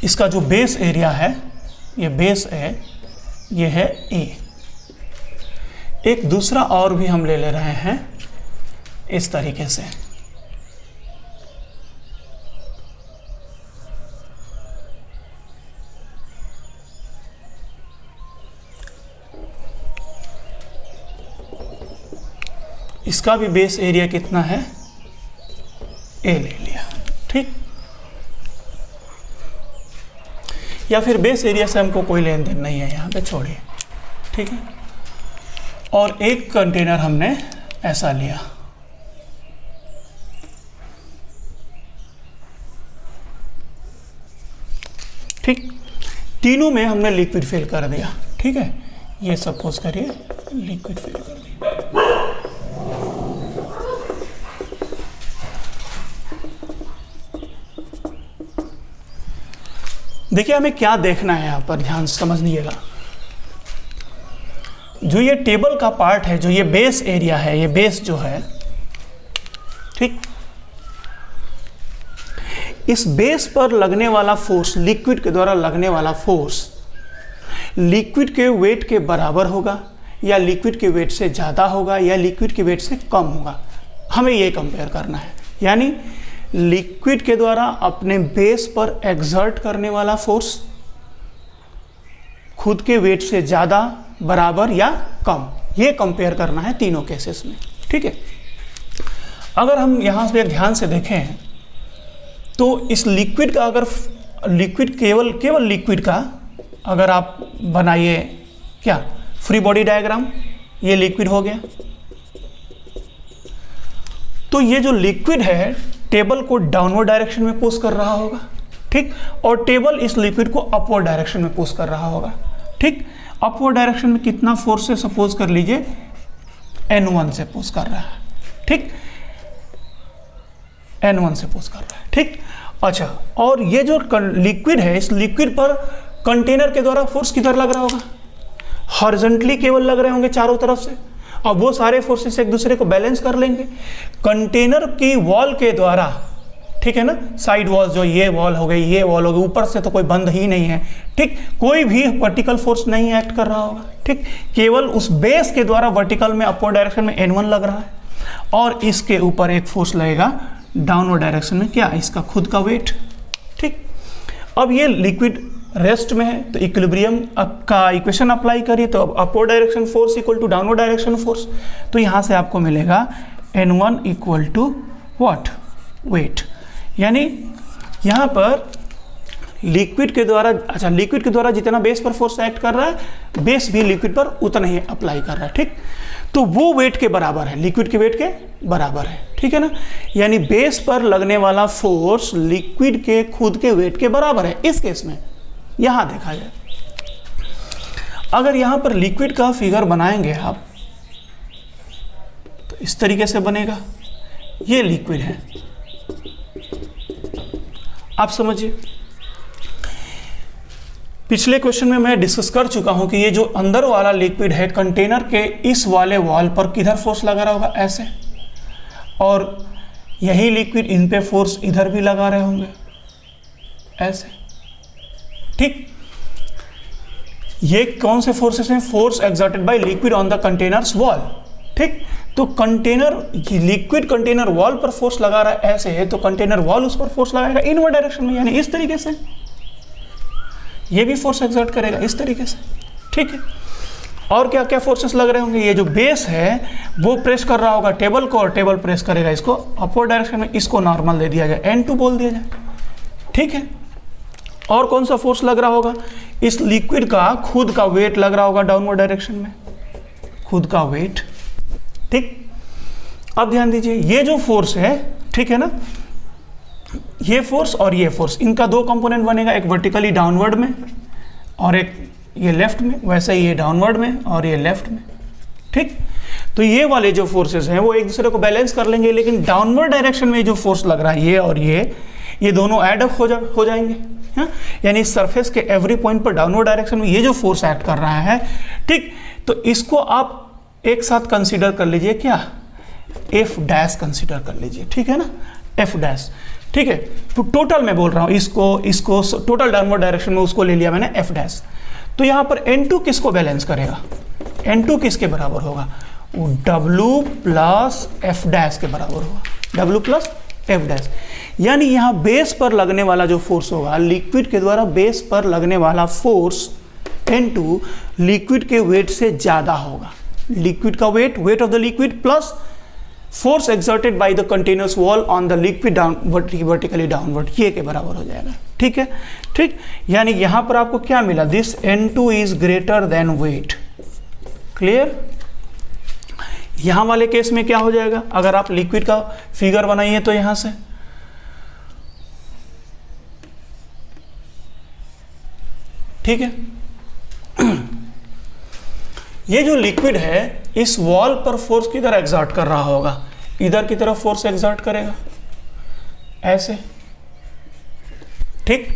इसका जो बेस एरिया है, ये बेस है, ये है ए। एक दूसरा और भी हम ले रहे हैं इस तरीके से, इसका भी बेस एरिया कितना है, ए ले लिया, ठीक। या फिर बेस एरिया से हमको कोई लेन देन नहीं है, यहाँ पे छोड़िए, ठीक है। और एक कंटेनर हमने ऐसा लिया, ठीक, तीनों में हमने लिक्विड फिल कर दिया, ठीक है। ये सपोज करिए लिक्विड फिल कर दिया। देखिए हमें क्या देखना है, यहाँ पर ध्यान से समझिएगा। जो ये टेबल का पार्ट है, जो ये बेस एरिया है, ये बेस जो है, ठीक, इस बेस पर लगने वाला फोर्स, लिक्विड के द्वारा लगने वाला फोर्स लिक्विड के वेट के बराबर होगा, या लिक्विड के वेट से ज़्यादा होगा, या लिक्विड के वेट से कम होगा। हमें ये कंपेयर करना है। यानी लिक्विड के द्वारा अपने बेस पर एक्सर्ट करने वाला फोर्स खुद के वेट से ज़्यादा, बराबर या कम, ये कंपेयर करना है तीनों केसेस में, ठीक है। अगर हम यहाँ पे ध्यान से देखें तो इस लिक्विड का, अगर लिक्विड केवल लिक्विड का अगर आप बनाइए क्या, फ्री बॉडी डायग्राम, ये लिक्विड हो गया, तो ये जो लिक्विड है टेबल को डाउनवर्ड डायरेक्शन में पुश कर रहा होगा, ठीक, और टेबल इस लिक्विड को अपवर्ड डायरेक्शन में पुश कर रहा होगा, ठीक। अपवर्ड डायरेक्शन में कितना फोर्स से, सपोज कर लीजिए N1 से पुश कर रहा है, ठीक, N1 से पुश कर रहा है, ठीक। अच्छा, और ये जो लिक्विड है, इस लिक्विड पर कंटेनर के द्वारा फोर्स किधर लग रहा होगा, हॉरिजॉन्टली केवल लग रहे होंगे चारों तरफ से, अब वो सारे फोर्सेस एक दूसरे को बैलेंस कर लेंगे कंटेनर की वॉल के द्वारा, ठीक है ना। साइड वॉल, जो ये वॉल हो गई, ये वॉल हो गई, ऊपर से तो कोई बंद ही नहीं है, ठीक, कोई भी वर्टिकल फोर्स नहीं एक्ट कर रहा होगा, ठीक, केवल उस बेस के द्वारा वर्टिकल में अपवर्ड डायरेक्शन में N1 लग रहा है, और इसके ऊपर एक फोर्स लगेगा डाउनवर्ड डायरेक्शन में, क्या, इसका खुद का वेट, ठीक। अब ये लिक्विड रेस्ट में है, तो इक्विलिब्रियम का इक्वेशन अप्लाई करिए, तो अब upward direction force equal to downward direction force, तो यहाँ से आपको मिलेगा N1 equal to what, wait. यानी यहाँ पर लिक्विड के द्वारा, अच्छा, लिक्विड के द्वारा जितना बेस पर फोर्स एक्ट कर रहा है, बेस भी लिक्विड पर उतना ही अप्लाई कर रहा है, ठीक, तो वो वेट के बराबर है, लिक्विड के वेट के बराबर है, ठीक है ना। यानी बेस पर लगने वाला फोर्स लिक्विड के खुद के वेट के बराबर है। इस केस में यहां देखा जाए, अगर यहां पर लिक्विड का फिगर बनाएंगे आप, तो इस तरीके से बनेगा, ये लिक्विड है, आप समझिए। पिछले क्वेश्चन में मैं डिस्कस कर चुका हूं कि ये जो अंदर वाला लिक्विड है, कंटेनर के इस वाले वॉल पर किधर फोर्स लगा रहा होगा, ऐसे, और यही लिक्विड इन पे फोर्स इधर भी लगा रहे होंगे, ऐसे, ठीक। ये कौन से फोर्सेस हैं? Force exerted by liquid on the containers wall, ठीक। तो कंटेनर, लिक्विड कंटेनर वॉल पर फोर्स लगा रहा है ऐसे है, तो कंटेनर वॉल उस पर फोर्स लगाएगा इनवर्ड डायरेक्शन में, यानी इस तरीके से। ये भी फोर्स एक्सर्ट करेगा इस तरीके से, ठीक है। और क्या क्या फोर्सेस लग रहे होंगे? ये जो बेस है वो प्रेस कर रहा होगा टेबल को, और टेबल प्रेस करेगा इसको अपवर्ड डायरेक्शन में, इसको नॉर्मल दे दिया जाए, N2 बोल दिया जाए, ठीक है। और कौन सा फोर्स लग रहा होगा? इस लिक्विड का खुद का वेट लग रहा होगा डाउनवर्ड डायरेक्शन में, खुद का वेट, ठीक। अब ध्यान दीजिए, ये जो फोर्स है, ठीक है ना, ये फोर्स और ये फोर्स, इनका दो कंपोनेंट बनेगा, एक वर्टिकली डाउनवर्ड में और एक ये लेफ्ट में, वैसे ही ये डाउनवर्ड में और ये लेफ्ट में, ठीक। तो ये वाले जो फोर्सेस हैं वो एक दूसरे को बैलेंस कर लेंगे, लेकिन डाउनवर्ड डायरेक्शन में जो फोर्स लग रहा है ये और ये दोनों ऐड अप हो जाएंगे, हाँ? यानी सरफेस के एवरी पॉइंट पर डाउनवर्ड डायरेक्शन में ये जो फोर्स एक्ट कर रहा है, ठीक। तो इसको आप एक साथ कंसीडर कर लीजिए, क्या? एफ डैश कंसीडर कर लीजिए, ठीक है ना, एफ डैश, ठीक है। तो टोटल मैं बोल रहा हूँ, इसको टोटल डाउनवर्ड डायरेक्शन में उसको ले लिया मैंने एफ डैश। तो यहाँ पर N2 किसको बैलेंस करेगा? N2 किसके बराबर होगा? वो W प्लस एफ डैश के बराबर होगा, W प्लस एफ डैश। यानी यहाँ बेस पर लगने वाला जो फोर्स होगा, लिक्विड के द्वारा बेस पर लगने वाला फोर्स N2 लिक्विड के वेट से ज़्यादा होगा। लिक्विड का wait of the liquid plus force exerted by the containers wall on the liquid vertically downward, ये के बराबर हो जाएगा, ठीक है, ठीक। यानी यहां पर आपको क्या मिला? This N2 is greater than weight, clear. यहां वाले केस में क्या हो जाएगा? अगर आप लिक्विड का फिगर बनाइए तो यहां से ठीक है, ये जो लिक्विड है इस वॉल पर फोर्स किधर एग्जर्ट कर रहा होगा? इधर की तरफ फोर्स एग्जर्ट करेगा, ऐसे, ठीक।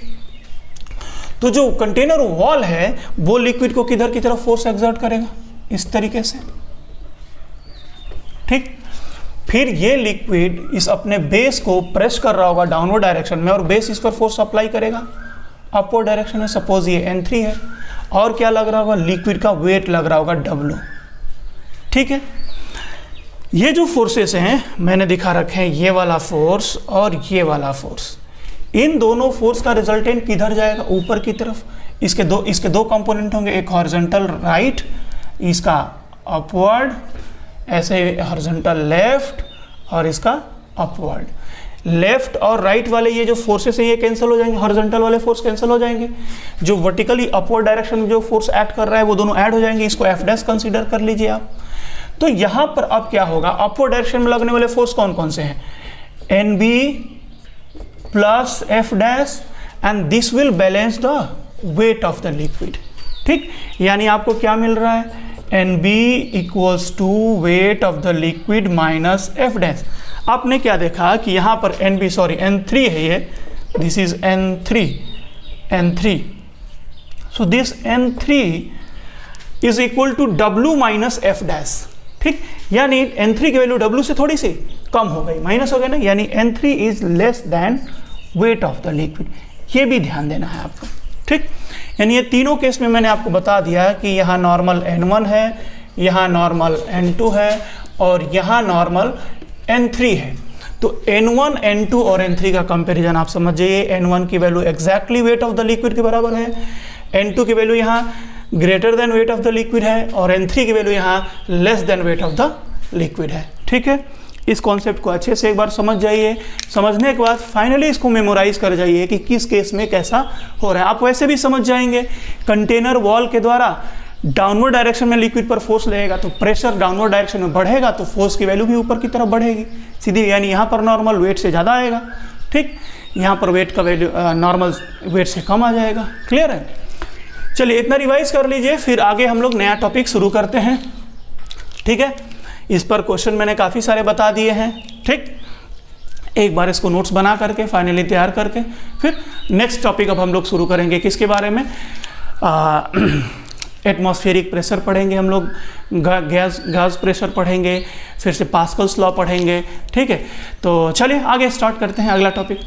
तो जो कंटेनर वॉल है वो लिक्विड को किधर की तरफ फोर्स एग्जर्ट करेगा? इस तरीके से, ठीक। फिर ये लिक्विड इस अपने बेस को प्रेस कर रहा होगा डाउनवर्ड डायरेक्शन में, और बेस इस पर फोर्स अप्लाई करेगा अपवर्ड डायरेक्शन में। सपोज ये N3 है, और क्या लग रहा होगा? लिक्विड का वेट लग रहा होगा W, ठीक है। ये जो फोर्सेस हैं मैंने दिखा रखे हैं, ये वाला फोर्स और ये वाला फोर्स, इन दोनों फोर्स का रिजल्टेंट किधर जाएगा? ऊपर की तरफ। इसके दो कंपोनेंट होंगे, एक हॉरिजॉन्टल राइट, इसका अपवर्ड, ऐसे हॉरिजॉन्टल लेफ्ट और इसका अपवर्ड। लेफ्ट और राइट वाले ये जो फोर्सेस हैं ये कैंसिल हो जाएंगे, हॉरिजॉन्टल वाले फोर्स कैंसिल हो जाएंगे, जो वर्टिकली अपवर्ड डायरेक्शन में जो फोर्स एक्ट कर रहा है वो दोनों ऐड हो जाएंगे। इसको एफ डैश कंसीडर कर लीजिए आप। तो यहां पर अब क्या होगा? अपवर्ड डायरेक्शन में लगने वाले फोर्स कौन कौन से हैं? NB plus f dash, and this will balance the weight of the liquid, ठीक। यानी आपको क्या मिल रहा है? NB equals to weight of the liquid minus f dash. आपने क्या देखा कि यहाँ पर N3 है, ये this is N3, so this N3 is equal to W minus f dash, ठीक। यानी N3 की वैल्यू W से थोड़ी सी कम हो गई, माइनस हो गया ना, यानी N3 is less than wait of the liquid. ये भी ध्यान देना है आपको, ठीक। यानी ये तीनों केस में मैंने आपको बता दिया कि यहाँ नॉर्मल N1 है, यहाँ नॉर्मल N2 है और यहाँ नॉर्मल N3 है। तो N1, N2 और N3 का कंपैरिजन आप समझ जाइए। N1 की value exactly wait of the liquid के बराबर है, N2 की वैल्यू यहाँ greater than wait of the liquid है, और N3 की वैल्यू यहाँ less than wait of the liquid है, ठीक है। इस कॉन्सेप्ट को अच्छे से एक बार समझ जाइए। समझने के बाद फाइनली इसको मेमोराइज कर जाइए कि किस केस में कैसा हो रहा है। आप वैसे भी समझ जाएंगे, कंटेनर वॉल के द्वारा डाउनवर्ड डायरेक्शन में लिक्विड पर फोर्स लगेगा तो प्रेशर डाउनवर्ड डायरेक्शन में बढ़ेगा, तो फोर्स की वैल्यू भी ऊपर की तरफ बढ़ेगी सीधी। यानी यहाँ पर नॉर्मल वेट से ज़्यादा आएगा, ठीक। यहाँ पर वेट का वैल्यू नॉर्मल वेट से कम आ जाएगा। क्लियर है? चलिए इतना रिवाइज कर लीजिए, फिर आगे हम लोग नया टॉपिक शुरू करते हैं, ठीक है। इस पर क्वेश्चन मैंने काफ़ी सारे बता दिए हैं, ठीक। एक बार इसको नोट्स बना करके फाइनली तैयार करके फिर नेक्स्ट टॉपिक अब हम लोग शुरू करेंगे। किसके बारे में? एटमॉस्फेरिक प्रेशर पढ़ेंगे हम लोग, गैस प्रेशर पढ़ेंगे, फिर से पास्कल्स लॉ पढ़ेंगे, ठीक है। तो चलिए आगे स्टार्ट करते हैं अगला टॉपिक।